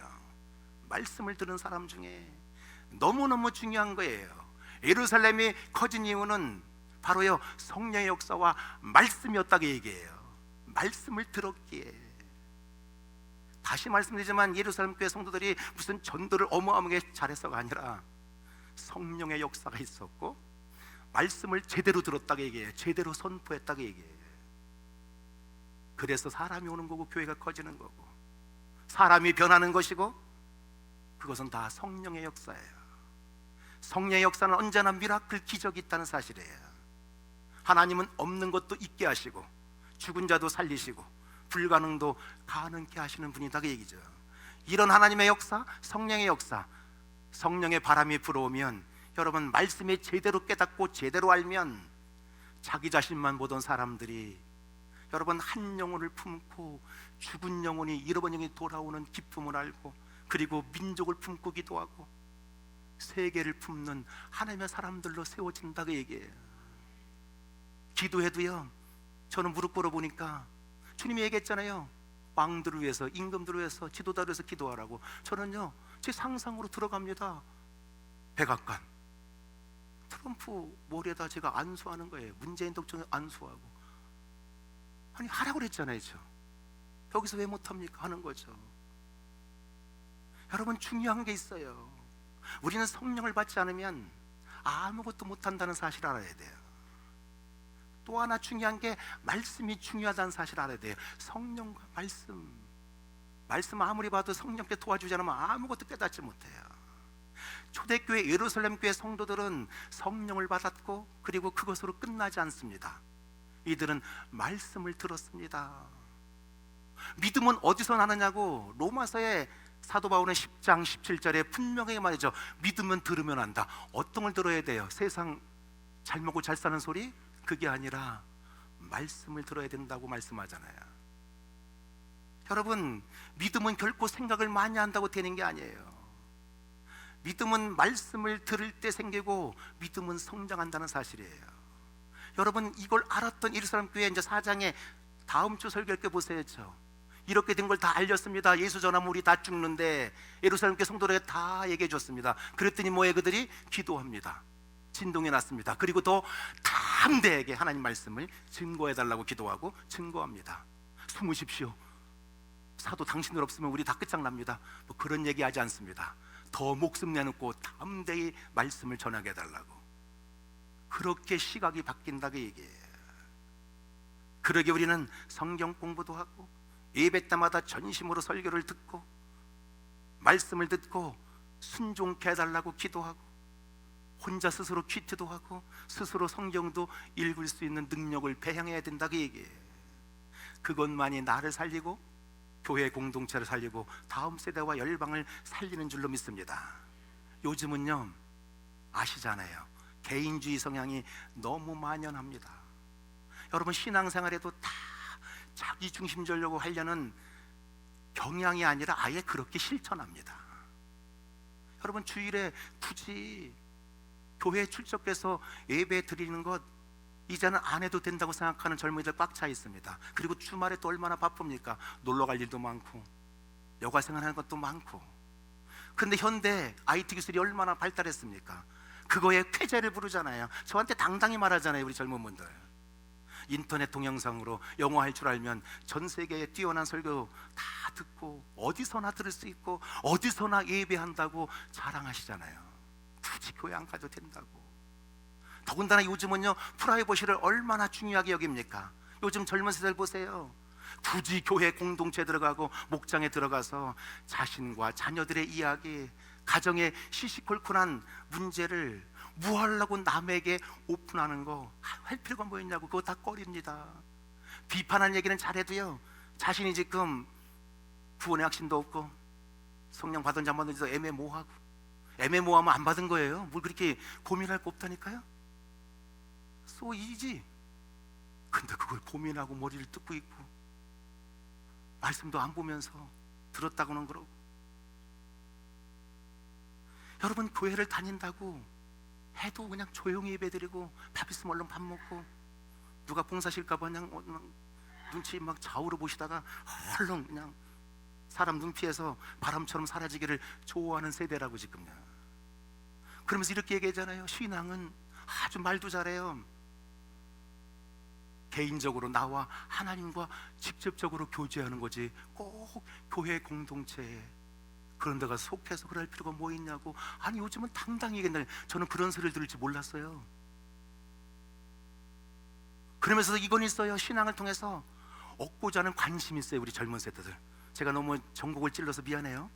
말씀을 들은 사람 중에. 너무너무 중요한 거예요. 예루살렘이 커진 이유는 바로요 성령의 역사와 말씀이었다고 얘기해요. 말씀을 들었기에. 다시 말씀드리지만 예루살렘 교회 성도들이 무슨 전도를 어마어마하게 잘해서가 아니라 성령의 역사가 있었고, 말씀을 제대로 들었다고 얘기해요. 제대로 선포했다고 얘기해요. 그래서 사람이 오는 거고 교회가 커지는 거고, 사람이 변하는 것이고, 그것은 다 성령의 역사예요. 성령의 역사는 언제나 미라클, 기적이 있다는 사실이에요. 하나님은 없는 것도 있게 하시고, 죽은 자도 살리시고, 불가능도 가능케 하시는 분이다, 그 얘기죠. 이런 하나님의 역사, 성령의 역사, 성령의 바람이 불어오면 여러분 말씀이 제대로 깨닫고 제대로 알면 자기 자신만 보던 사람들이 여러분 한 영혼을 품고 죽은 영혼이, 잃어버린 영혼이 돌아오는 기쁨을 알고, 그리고 민족을 품고 기도하고 세계를 품는 하나님의 사람들로 세워진다고 얘기해요. 기도해도요, 저는 무릎 꿇어 보니까 주님이 얘기했잖아요. 왕들을 위해서, 임금들을 위해서, 지도자를 위해서 기도하라고. 저는요 제 상상으로 들어갑니다. 백악관, 트럼프 머리에다 제가 안수하는 거예요. 문재인 독장에 안수하고. 아니 하라고 그랬잖아요. 여기서 왜 못합니까? 하는 거죠. 여러분 중요한 게 있어요. 우리는 성령을 받지 않으면 아무것도 못한다는 사실을 알아야 돼요. 또 하나 중요한 게 말씀이 중요하다는 사실을 알아야 돼요. 성령과 말씀 아무리 봐도 성령께 도와주지 않으면 아무것도 깨닫지 못해요. 초대교회 예루살렘 교회 성도들은 성령을 받았고, 그리고 그것으로 끝나지 않습니다. 이들은 말씀을 들었습니다. 믿음은 어디서 나느냐고 로마서의 사도 바울은 10장 17절에 분명하게 말이죠. 믿으면 들으면 안다. 어떤 걸 들어야 돼요? 세상 잘 먹고 잘 사는 소리? 그게 아니라 말씀을 들어야 된다고 말씀하잖아요. 여러분 믿음은 결코 생각을 많이 한다고 되는 게 아니에요. 믿음은 말씀을 들을 때 생기고, 믿음은 성장한다는 사실이에요. 여러분 이걸 알았던 예루살렘 교회 이제 4장에 다음 주 설교할 때 보세요. 이렇게 된 걸 다 알렸습니다. 예수 전하면 우리 다 죽는데 예루살렘 교회 성도들에게 다 얘기해 줬습니다. 그랬더니 뭐에 그들이 기도합니다. 진동이 났습니다. 그리고 더 담대하게 하나님 말씀을 증거해 달라고 기도하고 증거합니다. 숨으십시오. 사도 당신들 없으면 우리 다 끝장납니다. 뭐 그런 얘기 하지 않습니다. 더 목숨 내놓고 담대히 말씀을 전하게 해달라고. 그렇게 시각이 바뀐다고 얘기해요. 그러게 우리는 성경 공부도 하고 예배 때마다 전심으로 설교를 듣고 말씀을 듣고 순종케 해달라고 기도하고 혼자 스스로 퀴트도 하고 스스로 성경도 읽을 수 있는 능력을 배양해야 된다고 얘기해요. 그것만이 나를 살리고 교회 공동체를 살리고 다음 세대와 열방을 살리는 줄로 믿습니다. 요즘은요, 아시잖아요, 개인주의 성향이 너무 만연합니다. 여러분, 신앙생활에도 다 자기 중심적으로 하려는 경향이 아니라 아예 그렇게 실천합니다. 여러분, 주일에 굳이 교회에 출석해서 예배 드리는 것 이제는 안 해도 된다고 생각하는 젊은이들 꽉 차 있습니다. 그리고 주말에 또 얼마나 바쁩니까? 놀러 갈 일도 많고 여가 생활하는 것도 많고. 그런데 현대 IT 기술이 얼마나 발달했습니까? 그거에 쾌재를 부르잖아요. 저한테 당당히 말하잖아요, 우리 젊은 분들. 인터넷 동영상으로 영어 할 줄 알면 전 세계에 뛰어난 설교 다 듣고 어디서나 들을 수 있고 어디서나 예배한다고 자랑하시잖아요. 굳이 교회 안 가도 된다고. 더군다나 요즘은요, 프라이버시를 얼마나 중요하게 여깁니까? 요즘 젊은 세대들 보세요. 굳이 교회 공동체 들어가고 목장에 들어가서 자신과 자녀들의 이야기, 가정의 시시콜콜한 문제를 뭐 하려고 남에게 오픈하는 거 할 필요가 뭐 있냐고. 그거 다 꺼립니다. 비판하는 얘기는 잘해도요, 자신이 지금 구원의 확신도 없고 성령 받은지 안 받은지도 애매모호하고, 애매모호하면 안 받은 거예요. 뭘 그렇게 고민할 거 없다니까요. So easy. 근데 그걸 고민하고 머리를 뜯고 있고 말씀도 안 보면서 들었다고는 그러고. 여러분, 교회를 다닌다고 해도 그냥 조용히 예배드리고 밥 있으면 얼른 밥 먹고 누가 봉사실까 봐 그냥 눈치 막 좌우로 보시다가 얼른 그냥 사람 눈 피해서 바람처럼 사라지기를 좋아하는 세대라고 지금요. 그러면서 이렇게 얘기하잖아요. 신앙은 아주 말도 잘해요. 개인적으로 나와 하나님과 직접적으로 교제하는 거지 꼭 교회 공동체에 그런 데가 속해서 그럴 필요가 뭐 있냐고. 아니, 요즘은 당당히 얘기한다. 저는 그런 소리를 들을지 몰랐어요. 그러면서 이건 있어요. 신앙을 통해서 얻고자 하는 관심이 있어요, 우리 젊은 세대들. 제가 너무 전곡을 찔러서 미안해요.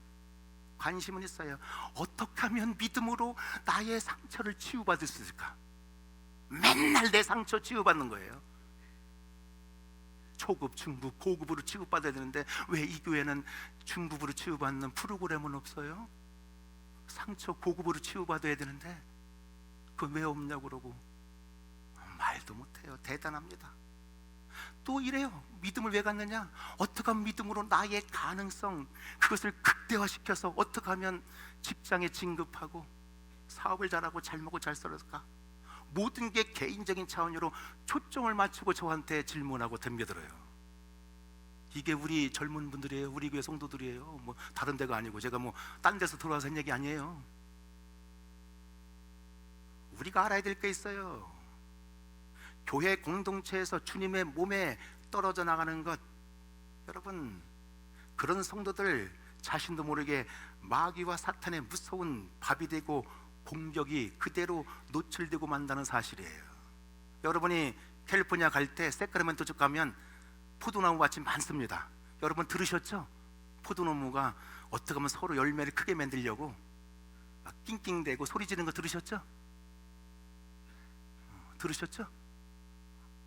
관심은 있어요. 어떻게 하면 믿음으로 나의 상처를 치유받을 수 있을까? 맨날 내 상처 치유받는 거예요. 초급, 중급, 고급으로 치유받아야 되는데 왜 이 교회는 중급으로 치유받는 프로그램은 없어요? 상처 고급으로 치유받아야 되는데 그건 왜 없냐고 그러고 말도 못해요. 대단합니다. 또 이래요. 믿음을 왜 갖느냐? 어떻게 하면 믿음으로 나의 가능성, 그것을 극대화시켜서 어떻게 하면 직장에 진급하고 사업을 잘하고 잘 먹고 잘 살아갈까? 모든 게 개인적인 차원으로 초점을 맞추고 저한테 질문하고 덤벼들어요. 이게 우리 젊은 분들이에요. 우리 교회 성도들이에요. 뭐 다른 데가 아니고 제가 뭐 딴 데서 들어와서 한 얘기 아니에요. 우리가 알아야 될 게 있어요. 교회 공동체에서 주님의 몸에 떨어져 나가는 것, 여러분, 그런 성도들 자신도 모르게 마귀와 사탄의 무서운 밥이 되고 공격이 그대로 노출되고 만다는 사실이에요. 여러분이 캘리포니아 갈 때 세크라멘토 쪽 가면 포도나무 밭이 많습니다. 여러분 들으셨죠? 포도나무가 어떻게 하면 서로 열매를 크게 만들려고 막 낑낑대고 소리 지르는 거 들으셨죠? 들으셨죠?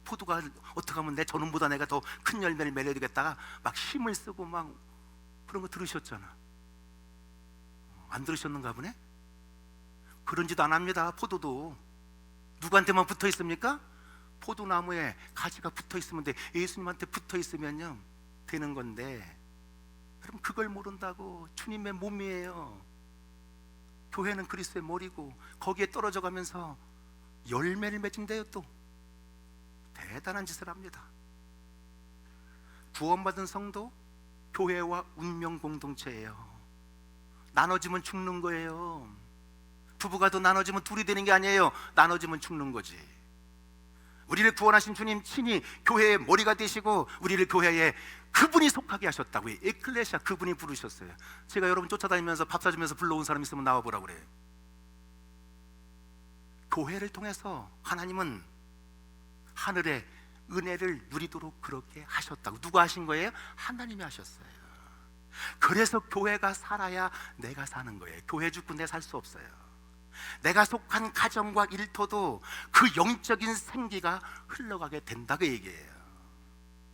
포도가 어떻게 하면 내 저놈보다 내가 더 큰 열매를 맺어야 되겠다가 막 힘을 쓰고 막 그런 거 들으셨잖아. 안 들으셨는가 보네? 그런 짓 안 합니다. 포도도 누구한테만 붙어 있습니까? 포도나무에 가지가 붙어 있으면 돼. 예수님한테 붙어 있으면요 되는 건데, 여러분 그걸 모른다고. 주님의 몸이에요. 교회는 그리스도의 머리고 거기에 떨어져 가면서 열매를 맺은대요. 또 대단한 짓을 합니다. 구원받은 성도, 교회와 운명 공동체예요. 나눠지면 죽는 거예요. 부부가 더 나눠지면 둘이 되는 게 아니에요. 나눠지면 죽는 거지. 우리를 구원하신 주님 친히 교회의 머리가 되시고 우리를 교회에 그분이 속하게 하셨다고요. 에클레시아, 그분이 부르셨어요. 제가 여러분 쫓아다니면서 밥 사주면서 불러온 사람 있으면 나와보라고 그래요. 교회를 통해서 하나님은 하늘의 은혜를 누리도록 그렇게 하셨다고. 누가 하신 거예요? 하나님이 하셨어요. 그래서 교회가 살아야 내가 사는 거예요. 교회 죽고 내 살 수 없어요. 내가 속한 가정과 일터도 그 영적인 생기가 흘러가게 된다고 얘기해요.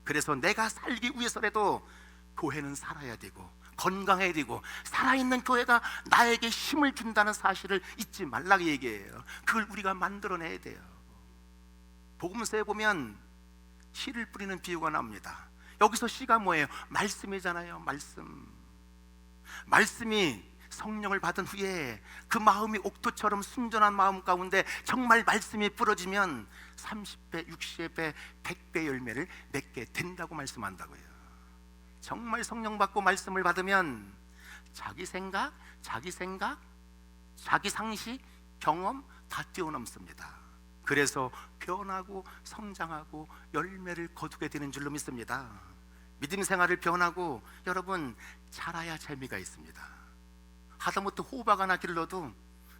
그래서 내가 살기 위해서라도 교회는 살아야 되고 건강해야 되고, 살아있는 교회가 나에게 힘을 준다는 사실을 잊지 말라고 얘기해요. 그걸 우리가 만들어내야 돼요. 복음서에 보면 씨를 뿌리는 비유가 나옵니다. 여기서 씨가 뭐예요? 말씀이잖아요. 말씀이 성령을 받은 후에 그 마음이 옥토처럼 순전한 마음 가운데 정말 말씀이 뿌려지면 30배, 60배, 100배 열매를 맺게 된다고 말씀한다고요. 정말 성령 받고 말씀을 받으면 자기 생각, 자기 상식, 경험 다 뛰어넘습니다. 그래서 변하고 성장하고 열매를 거두게 되는 줄로 믿습니다. 믿음 생활을 변하고 여러분 자라야 재미가 있습니다. 하다못해 호박 하나 길러도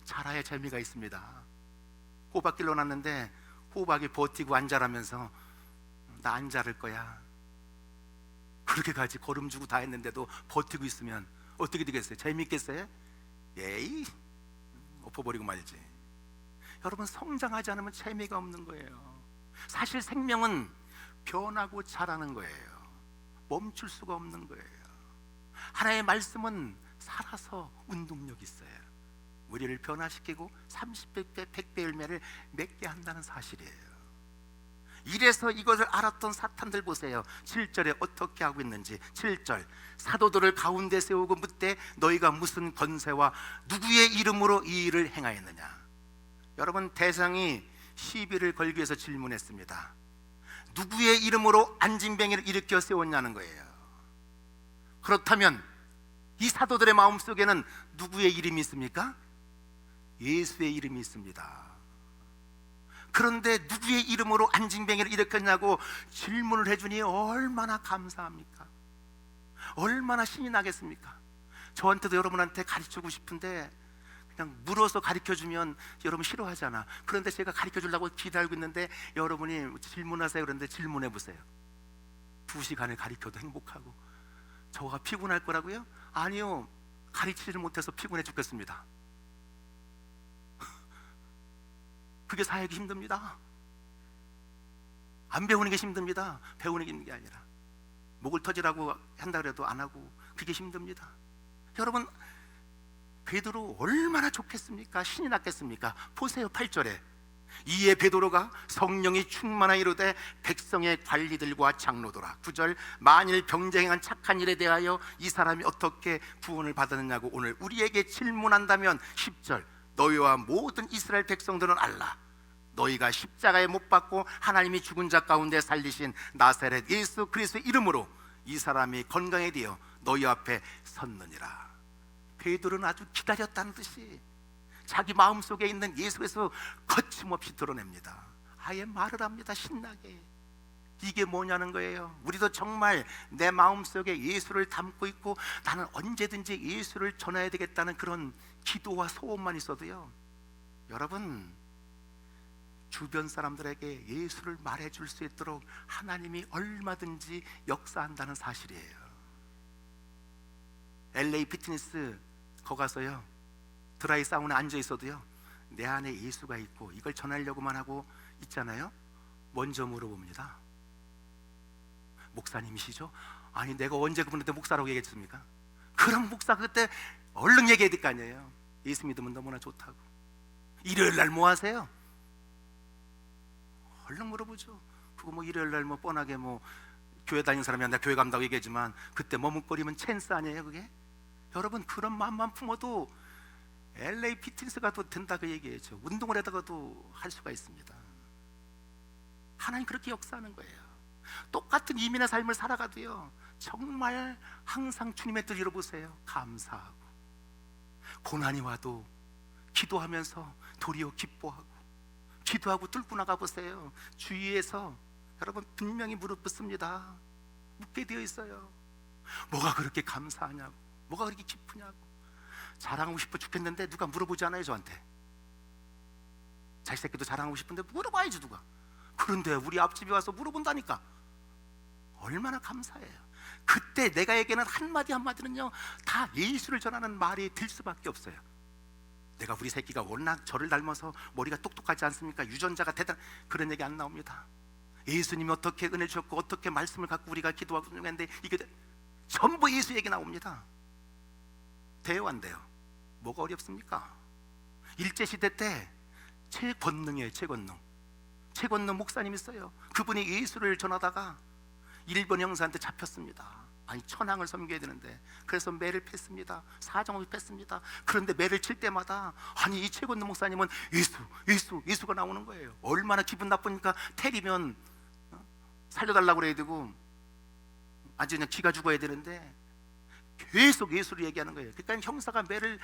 자라야 재미가 있습니다. 호박 길러놨는데 호박이 버티고 안 자라면서 나 안 자랄 거야, 그렇게까지 걸음 주고 다 했는데도 버티고 있으면 어떻게 되겠어요? 재미있겠어요? 에이, 엎어버리고 말지. 여러분 성장하지 않으면 재미가 없는 거예요. 사실 생명은 변하고 자라는 거예요. 멈출 수가 없는 거예요. 하나의 말씀은 살아서 운동력이 있어요. 우리를 변화시키고 30배, 100배 열매를 맺게 한다는 사실이에요. 이래서 이것을 알았던 사탄들 보세요. 7절에 어떻게 하고 있는지. 7절, 사도들을 가운데 세우고 묻되 너희가 무슨 권세와 누구의 이름으로 이 일을 행하였느냐. 여러분 대상이 시비를 걸기 위해서 질문했습니다. 누구의 이름으로 안진뱅이를 일으켜 세웠냐는 거예요. 그렇다면 이 사도들의 마음속에는 누구의 이름이 있습니까? 예수의 이름이 있습니다. 그런데 누구의 이름으로 안진뱅이를 일으켰냐고 질문을 해주니 얼마나 감사합니까? 얼마나 신이 나겠습니까? 저한테도 여러분한테 가르치고 싶은데 그냥 물어서 가르쳐주면 여러분 싫어하잖아. 그런데 제가 가르쳐주려고 기다리고 있는데 여러분이 질문하세요 그런데 질문해 보세요. 2시간을 가르쳐도 행복하고 저가 피곤할 거라고요? 아니요, 가르치지를 못해서 피곤해 죽겠습니다. 그게 사역이 힘듭니다. 안 배우는 게 힘듭니다. 배우는 게 힘든 게 아니라 목을 터지라고 한다 그래도 안 하고 그게 힘듭니다. 여러분 베드로 얼마나 좋겠습니까? 신이 났겠습니까? 보세요 8절에 이에 베드로가 성령이 충만하 이르되 백성의 관리들과 장로들아. 9절, 만일 병자행한 착한 일에 대하여 이 사람이 어떻게 구원을 받았느냐고 오늘 우리에게 질문한다면 10절, 너희와 모든 이스라엘 백성들은 알라. 너희가 십자가에 못 박고 하나님이 죽은 자 가운데 살리신 나사렛 예수 그리스도의 이름으로 이 사람이 건강에 되어 너희 앞에 섰느니라. 베드로는 아주 기다렸다는 듯이 자기 마음속에 있는 예수에서 거침없이 드러냅니다. 아예 말을 합니다. 신나게. 이게 뭐냐는 거예요. 우리도 정말 내 마음속에 예수를 담고 있고 나는 언제든지 예수를 전해야 되겠다는 그런 기도와 소원만 있어도요, 여러분 주변 사람들에게 예수를 말해줄 수 있도록 하나님이 얼마든지 역사한다는 사실이에요. LA 피트니스 거 가서요 드라이 사우나에 앉아 있어도요 내 안에 예수가 있고 이걸 전하려고만 하고 있잖아요. 먼저 물어봅니다. 목사님이시죠? 아니 내가 언제 그분한테 목사라고 얘기했습니까? 그럼 목사 그때 얼른 얘기해야 될 거 아니에요. 예수 믿으면 너무나 좋다고. 일요일 날 뭐 하세요? 얼른 물어보죠. 그거 뭐 일요일 날 뭐 뻔하게 뭐 교회 다니는 사람이 나 교회 간다고 얘기하지만 그때 머뭇거리면 찬스 아니에요 그게? 여러분 그런 마음만 품어도 LA 피트니스가 더 된다고 얘기해죠. 운동을 하다가도 할 수가 있습니다. 하나님 그렇게 역사하는 거예요. 똑같은 이민의 삶을 살아가도요 정말 항상 주님의 뜻을 이뤄보세요. 감사하고 고난이 와도 기도하면서 도리어 기뻐하고 기도하고 뚫고 나가보세요. 주위에서 여러분 분명히 물어붙습니다. 묻게 되어 있어요. 뭐가 그렇게 감사하냐고, 뭐가 그렇게 기쁘냐고. 자랑하고 싶어 죽겠는데 누가 물어보지 않아요 저한테. 자기 새끼도 자랑하고 싶은데 물어봐야지 누가. 그런데 우리 앞집에 와서 물어본다니까. 얼마나 감사해요. 그때 내가 얘기하는 한마디 한마디는요 다 예수를 전하는 말이 될 수밖에 없어요. 내가 우리 새끼가 워낙 저를 닮아서 머리가 똑똑하지 않습니까? 유전자가 대단, 그런 얘기 안 나옵니다. 예수님이 어떻게 은혜 주셨고 어떻게 말씀을 갖고 우리가 기도하고 했는데 이게 전부 예수 얘기 나옵니다. 돼요 안 돼요? 뭐가 어렵습니까? 일제시대 때 최권능이에요. 최권능 목사님 있어요. 그분이 예수를 전하다가 일본 형사한테 잡혔습니다. 아니 천황을 섬겨야 되는데 그래서 매를 팼습니다. 사정을 팼습니다. 그런데 매를 칠 때마다 아니 이 최권능 목사님은 예수가 나오는 거예요. 얼마나 기분 나쁘니까 때리면 살려달라고 그래야 되고 아주 그냥 기가 죽어야 되는데 계속 예수를 얘기하는 거예요. 그러니까 형사가 매를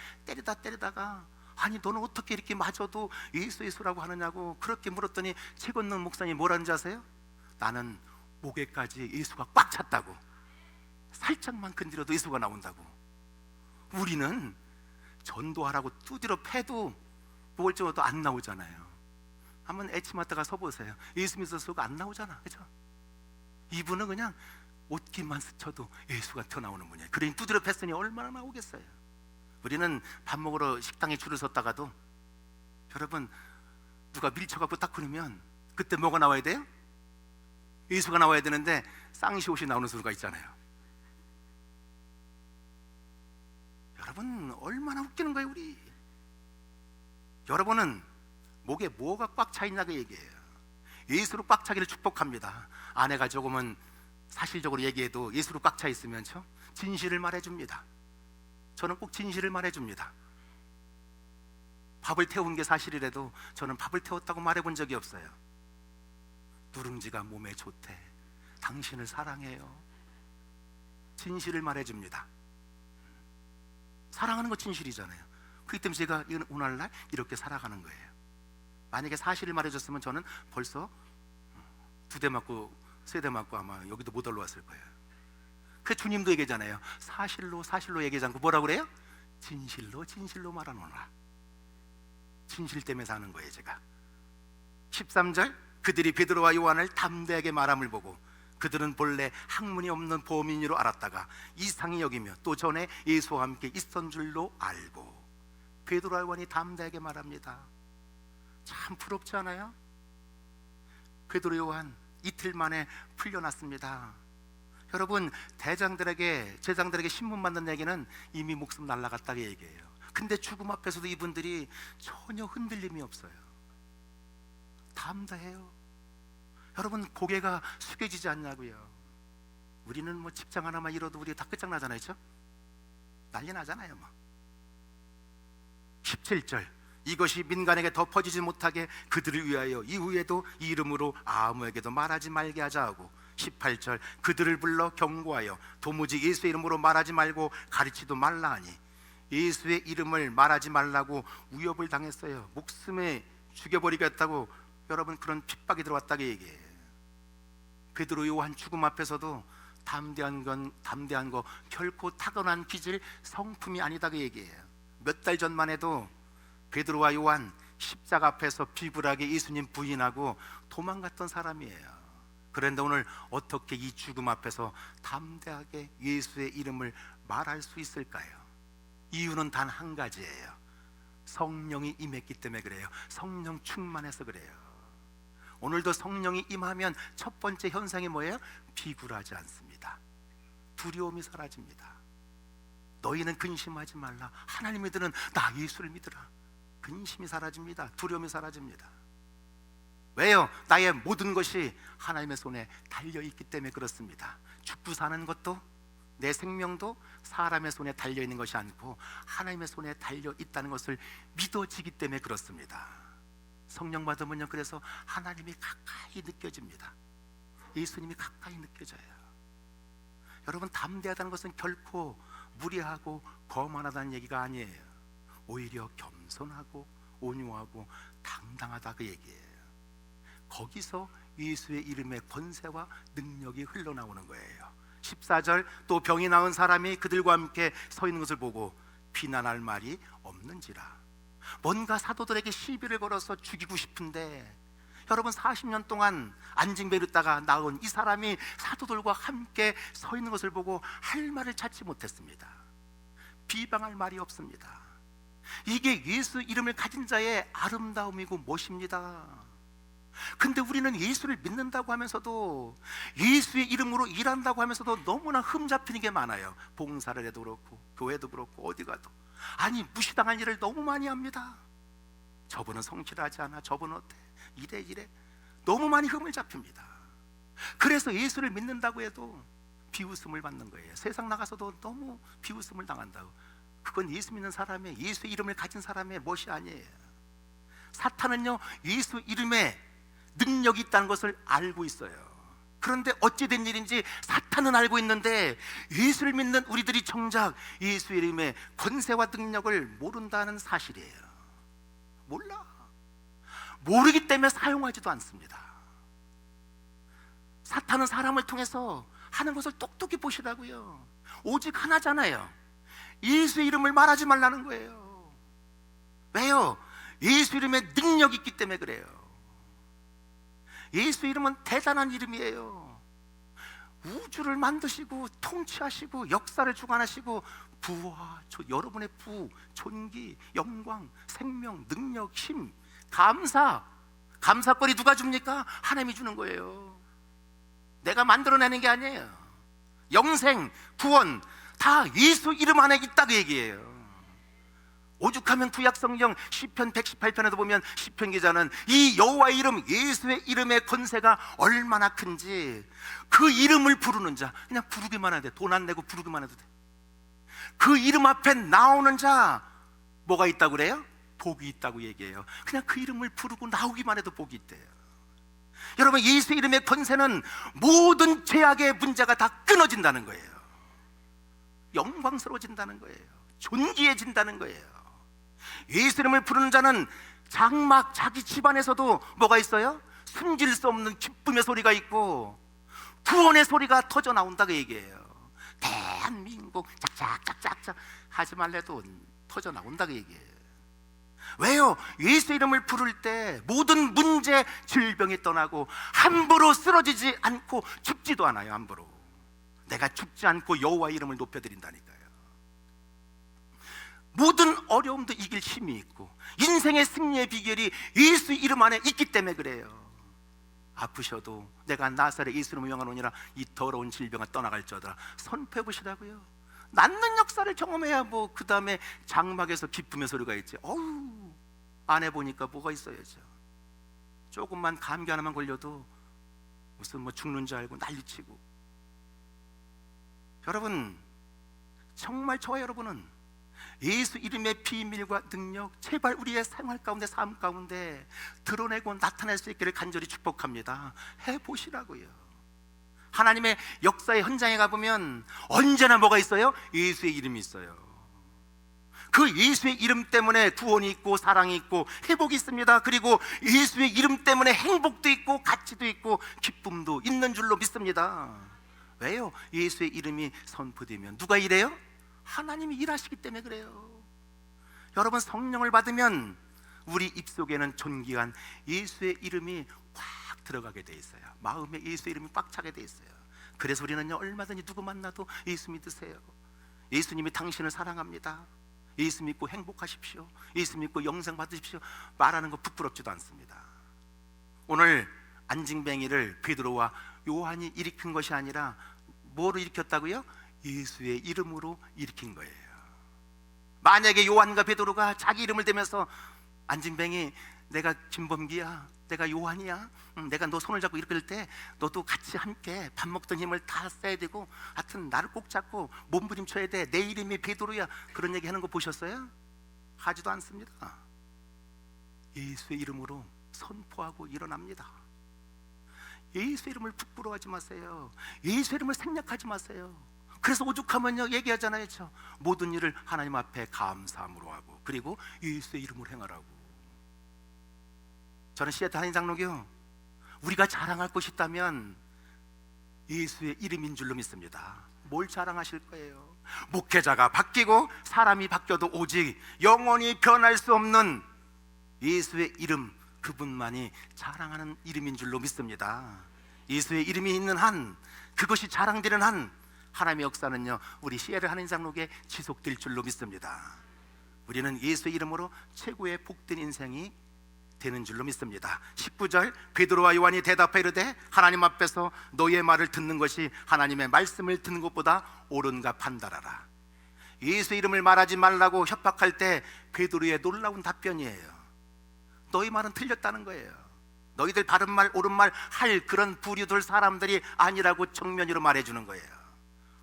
때리다가 아니 너는 어떻게 이렇게 맞아도 예수라고 하느냐고 그렇게 물었더니 최권능 목사님이 뭐라는지 아세요? 나는 목에까지 예수가 꽉 찼다고. 살짝만 건드려도 예수가 나온다고. 우리는 전도하라고 두드려 패도 먹을 정도도 안 나오잖아요. 한번 에치마트가 서보세요. 예수 믿어서가 안 나오잖아, 그죠? 이분은 그냥 옷깃만 스쳐도 예수가 튀어나오는 분이에요. 그러니 두드려 팼으니 얼마나 나오겠어요. 우리는 밥 먹으러 식당에 줄을 섰다가도 여러분 누가 밀쳐갖고 딱 끊으면 그때 뭐가 나와야 돼요? 예수가 나와야 되는데 쌍시옷이 나오는 수가 있잖아요. 여러분 얼마나 웃기는 거예요 우리. 여러분은 목에 뭐가 꽉 차 있냐고 얘기해요. 예수로 꽉 차기를 축복합니다. 아내가 조금은 사실적으로 얘기해도 예수로 꽉 차 있으면 진실을 말해줍니다. 저는 꼭 진실을 말해줍니다. 밥을 태운 게 사실이라도 저는 밥을 태웠다고 말해본 적이 없어요. 누룽지가 몸에 좋대. 당신을 사랑해요. 진실을 말해줍니다. 사랑하는 거 진실이잖아요. 그렇기 때문에 제가 오늘날 이렇게 살아가는 거예요. 만약에 사실을 말해줬으면 저는 벌써 2대 맞고 3대 맞고 아마 여기도 못 올라왔을 거예요. 그 주님도 얘기하잖아요. 사실로 얘기하지 않고 뭐라고 그래요? 진실로 말하노라. 진실 때문에 사는 거예요 제가. 13절 그들이 베드로와 요한을 담대하게 말함을 보고 그들은 본래 학문이 없는 범인으로 알았다가 이상히 여기며 또 전에 예수와 함께 있었던 줄로 알고. 베드로와 요한이 담대하게 말합니다. 참 부럽지 않아요? 베드로 요한 이틀 만에 풀려났습니다. 여러분 제장들에게 신문 받는 얘기는 이미 목숨 날라갔다고 얘기해요. 근데 죽음 앞에서도 이분들이 전혀 흔들림이 없어요. 담대해요. 여러분 고개가 숙여지지 않냐고요. 우리는 뭐 직장 하나만 잃어도 우리 다 끝장나잖아요, 그렇죠? 난리 나잖아요. 17절 이것이 민간에게 덮어지지 못하게 그들을 위하여 이후에도 이 이름으로 아무에게도 말하지 말게 하자 하고 18절 그들을 불러 경고하여 도무지 예수의 이름으로 말하지 말고 가르치도 말라 하니 예수의 이름을 말하지 말라고 위협을 당했어요. 목숨에 죽여버리겠다고 여러분 그런 핍박이 들어왔다고 얘기해요. 베드로 요한 죽음 앞에서도 담대한 거 결코 타고난 기질 성품이 아니다고 얘기해요. 몇 달 전만 해도 베드로와 요한 십자가 앞에서 비굴하게 예수님 부인하고 도망갔던 사람이에요. 그런데 오늘 어떻게 이 죽음 앞에서 담대하게 예수의 이름을 말할 수 있을까요? 이유는 단 한 가지예요. 성령이 임했기 때문에 그래요. 성령 충만해서 그래요. 오늘도 성령이 임하면 첫 번째 현상이 뭐예요? 비굴하지 않습니다. 두려움이 사라집니다. 너희는 근심하지 말라. 하나님 믿으는 나 예수를 믿으라. 근심이 사라집니다. 두려움이 사라집니다. 왜요? 나의 모든 것이 하나님의 손에 달려있기 때문에 그렇습니다. 죽고 사는 것도 내 생명도 사람의 손에 달려있는 것이 아니고 하나님의 손에 달려있다는 것을 믿어지기 때문에 그렇습니다. 성령 받으면요 그래서 하나님이 가까이 느껴집니다. 예수님이 가까이 느껴져요. 여러분, 담대하다는 것은 결코 무리하고 거만하다는 얘기가 아니에요. 오히려 겸손하고 온유하고 당당하다, 그 얘기예요. 거기서 예수의 이름의 권세와 능력이 흘러나오는 거예요. 14절, 또 병이 나은 사람이 그들과 함께 서 있는 것을 보고 비난할 말이 없는지라. 뭔가 사도들에게 시비를 걸어서 죽이고 싶은데, 여러분, 40년 동안 안징뱅이로 있다가 나온 이 사람이 사도들과 함께 서 있는 것을 보고 할 말을 찾지 못했습니다. 비방할 말이 없습니다. 이게 예수 이름을 가진 자의 아름다움이고 멋입니다. 근데 우리는 예수를 믿는다고 하면서도, 예수의 이름으로 일한다고 하면서도 너무나 흠잡히는 게 많아요. 봉사를 해도 그렇고 교회도 그렇고 어디 가도, 아니, 무시당할 일을 너무 많이 합니다. 저분은 성실하지 않아, 저분은 어때, 이래 너무 많이 흠을 잡힙니다. 그래서 예수를 믿는다고 해도 비웃음을 받는 거예요. 세상 나가서도 너무 비웃음을 당한다고. 그건 예수 믿는 사람의, 예수의 이름을 가진 사람의 멋이 아니에요. 사탄은요, 예수 이름에 능력이 있다는 것을 알고 있어요. 그런데 어찌 된 일인지 사탄은 알고 있는데 예수를 믿는 우리들이 정작 예수 이름의 권세와 능력을 모른다는 사실이에요. 몰라. 모르기 때문에 사용하지도 않습니다. 사탄은 사람을 통해서 하는 것을 똑똑히 보시라고요. 오직 하나잖아요. 예수의 이름을 말하지 말라는 거예요. 왜요? 예수 이름에 능력이 있기 때문에 그래요. 예수 이름은 대단한 이름이에요. 우주를 만드시고 통치하시고 역사를 주관하시고 부와 여러분의 부, 존귀, 영광, 생명, 능력, 힘, 감사거리 누가 줍니까? 하나님이 주는 거예요. 내가 만들어내는 게 아니에요. 영생, 구원 다 예수 이름 안에 있다고 얘기해요. 오죽하면 구약성경 시편 118편에도 보면 시편 기자는 이 여호와의 이름, 예수의 이름의 권세가 얼마나 큰지, 그 이름을 부르는 자, 그냥 부르기만 해도 돼. 돈 안 내고 부르기만 해도 돼. 그 이름 앞에 나오는 자 뭐가 있다고 그래요? 복이 있다고 얘기해요. 그냥 그 이름을 부르고 나오기만 해도 복이 있대요. 여러분, 예수의 이름의 권세는 모든 죄악의 문제가 다 끊어진다는 거예요. 영광스러워진다는 거예요. 존귀해진다는 거예요. 예수 이름을 부르는 자는 장막 자기 집안에서도 뭐가 있어요? 숨길 수 없는 기쁨의 소리가 있고 구원의 소리가 터져 나온다고 얘기해요. 대한민국 짝짝짝짝짝 하지 말래도 터져 나온다고 얘기해요. 왜요? 예수 이름을 부를 때 모든 문제, 질병이 떠나고 함부로 쓰러지지 않고 죽지도 않아요. 함부로 내가 죽지 않고 여호와의 이름을 높여드린다니까요. 모든 어려움도 이길 힘이 있고 인생의 승리의 비결이 예수 이름 안에 있기 때문에 그래요. 아프셔도 내가 나사렛 예수 이름으로 명하노니라 이 더러운 질병을 떠나갈지어다 선포해 보시라고요. 낫는 역사를 경험해야 뭐 그 다음에 장막에서 기쁨의 소리가 있지. 어우, 안 해보니까 뭐가 있어야죠. 조금만 감기 하나만 걸려도 무슨 뭐 죽는 줄 알고 난리치고. 여러분, 정말 저와 여러분은 예수 이름의 비밀과 능력 제발 우리의 생활 가운데, 삶 가운데 드러내고 나타낼 수 있기를 간절히 축복합니다. 해보시라고요. 하나님의 역사의 현장에 가보면 언제나 뭐가 있어요? 예수의 이름이 있어요. 그 예수의 이름 때문에 구원이 있고 사랑이 있고 회복이 있습니다. 그리고 예수의 이름 때문에 행복도 있고 가치도 있고 기쁨도 있는 줄로 믿습니다. 왜요? 예수의 이름이 선포되면 누가 일해요? 하나님이 일하시기 때문에 그래요. 여러분, 성령을 받으면 우리 입속에는 존귀한 예수의 이름이 꽉 들어가게 돼 있어요. 마음에 예수의 이름이 꽉 차게 돼 있어요. 그래서 우리는요, 얼마든지 누구 만나도 예수 믿으세요. 예수님이 당신을 사랑합니다. 예수 믿고 행복하십시오. 예수 믿고 영생 받으십시오. 말하는 거 부끄럽지도 않습니다. 오늘 안징뱅이를 베드로와 요한이 일으킨 것이 아니라 뭐로 일으켰다고요? 예수의 이름으로 일으킨 거예요. 만약에 요한과 베드로가 자기 이름을 대면서 안징뱅이 내가 김범기야, 내가 요한이야, 내가 너 손을 잡고 이렇게 할 때 너도 같이 함께 밥 먹던 힘을 다 써야 되고 하여튼 나를 꼭 잡고 몸부림쳐야 돼, 내 이름이 베드로야, 그런 얘기 하는 거 보셨어요? 하지도 않습니다. 예수의 이름으로 선포하고 일어납니다. 예수의 이름을 부끄러워하지 마세요. 예수의 이름을 생략하지 마세요. 그래서 오죽하면요 얘기하잖아요. 모든 일을 하나님 앞에 감사함으로 하고 그리고 예수의 이름으로 행하라고. 저는 시애틀 한인 장로교 우리가 자랑할 것이 있다면 예수의 이름인 줄로 믿습니다. 뭘 자랑하실 거예요? 목회자가 바뀌고 사람이 바뀌어도 오직 영원히 변할 수 없는 예수의 이름, 그분만이 자랑하는 이름인 줄로 믿습니다. 예수의 이름이 있는 한, 그것이 자랑되는 한 하나님의 역사는요 우리 시애틀 한인 장로교에 지속될 줄로 믿습니다. 우리는 예수의 이름으로 최고의 복된 인생이 되는 줄로 믿습니다. 19절 베드로와 요한이 대답하여 이르되 하나님 앞에서 너희의 말을 듣는 것이 하나님의 말씀을 듣는 것보다 옳은가 판단하라. 예수 이름을 말하지 말라고 협박할 때 베드로의 놀라운 답변이에요. 너희 말은 틀렸다는 거예요. 너희들 바른 말 옳은 말 할 그런 부류들 사람들이 아니라고 정면으로 말해주는 거예요.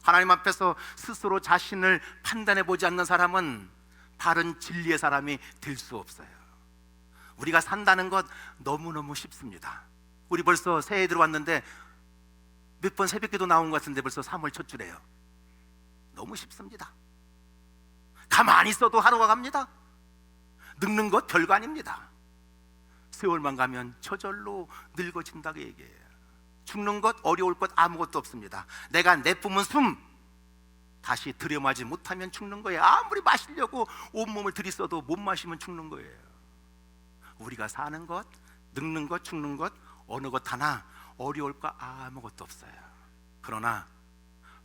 하나님 앞에서 스스로 자신을 판단해 보지 않는 사람은 바른 진리의 사람이 될 수 없어요. 우리가 산다는 것 너무너무 쉽습니다. 우리 벌써 새해 들어왔는데 몇 번 새벽기도 나온 것 같은데 벌써 3월 첫 주래요. 너무 쉽습니다. 가만히 있어도 하루가 갑니다. 늙는 것 별거 아닙니다. 세월만 가면 저절로 늙어진다고 얘기해요. 죽는 것 어려울 것 아무것도 없습니다. 내가 내뿜은 숨 다시 들여마지 못하면 죽는 거예요. 아무리 마시려고 온몸을 들이써도 못 마시면 죽는 거예요. 우리가 사는 것, 늙는 것, 죽는 것 어느 것 하나 어려울 거 아무것도 없어요. 그러나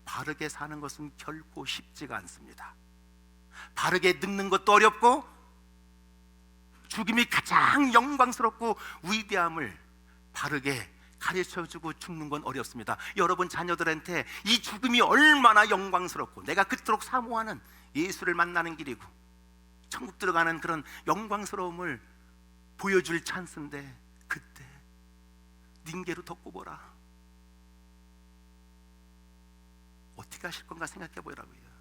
바르게 사는 것은 결코 쉽지가 않습니다. 바르게 늙는 것도 어렵고 죽음이 가장 영광스럽고 위대함을 바르게 가르쳐주고 죽는 건 어렵습니다. 여러분 자녀들한테 이 죽음이 얼마나 영광스럽고 내가 그토록 사모하는 예수를 만나는 길이고 천국 들어가는 그런 영광스러움을 보여줄 찬스인데 그때 닌게로 덮고 보라. 어떻게 하실 건가 생각해 보라고요.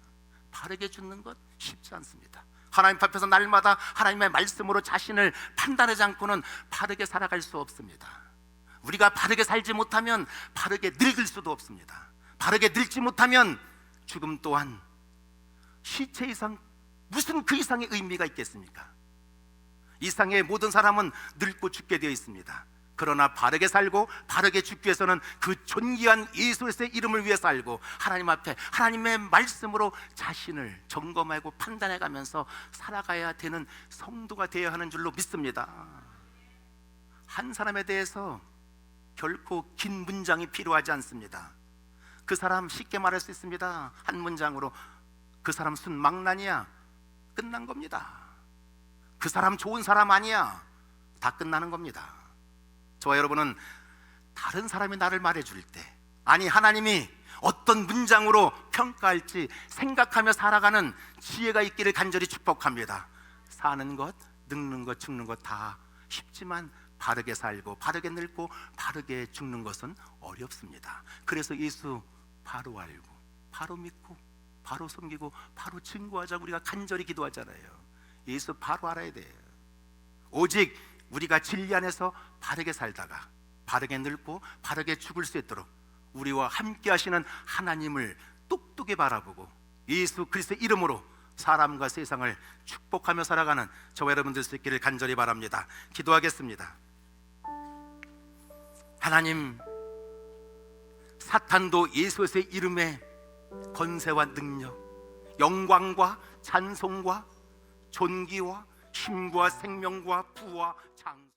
바르게 죽는 것 쉽지 않습니다. 하나님 앞에서 날마다 하나님의 말씀으로 자신을 판단하지 않고는 바르게 살아갈 수 없습니다. 우리가 바르게 살지 못하면 바르게 늙을 수도 없습니다. 바르게 늙지 못하면 죽음 또한 시체 이상 무슨 그 이상의 의미가 있겠습니까? 이 세상의 모든 사람은 늙고 죽게 되어 있습니다. 그러나 바르게 살고 바르게 죽기 위해서는 그 존귀한 예수의 이름을 위해 살고 하나님 앞에 하나님의 말씀으로 자신을 점검하고 판단해 가면서 살아가야 되는 성도가 되어야 하는 줄로 믿습니다. 한 사람에 대해서 결코 긴 문장이 필요하지 않습니다. 그 사람 쉽게 말할 수 있습니다. 한 문장으로 그 사람 순망난이야. 끝난 겁니다. 그 사람 좋은 사람 아니야. 다 끝나는 겁니다. 저와 여러분은 다른 사람이 나를 말해줄 때, 아니 하나님이 어떤 문장으로 평가할지 생각하며 살아가는 지혜가 있기를 간절히 축복합니다. 사는 것, 늙는 것, 죽는 것 다 쉽지만 바르게 살고 바르게 늙고 바르게 죽는 것은 어렵습니다. 그래서 예수 바로 알고 바로 믿고 바로 섬기고 바로 증거하자고 우리가 간절히 기도하잖아요. 예수 바로 알아야 돼요. 오직 우리가 진리 안에서 바르게 살다가 바르게 늙고 바르게 죽을 수 있도록 우리와 함께 하시는 하나님을 똑똑히 바라보고 예수 그리스도의 이름으로 사람과 세상을 축복하며 살아가는 저와 여러분들 수 있기를 간절히 바랍니다. 기도하겠습니다. 하나님, 사탄도 예수의 이름에 권세와 능력, 영광과 찬송과 존귀와 힘과 생명과 부와 장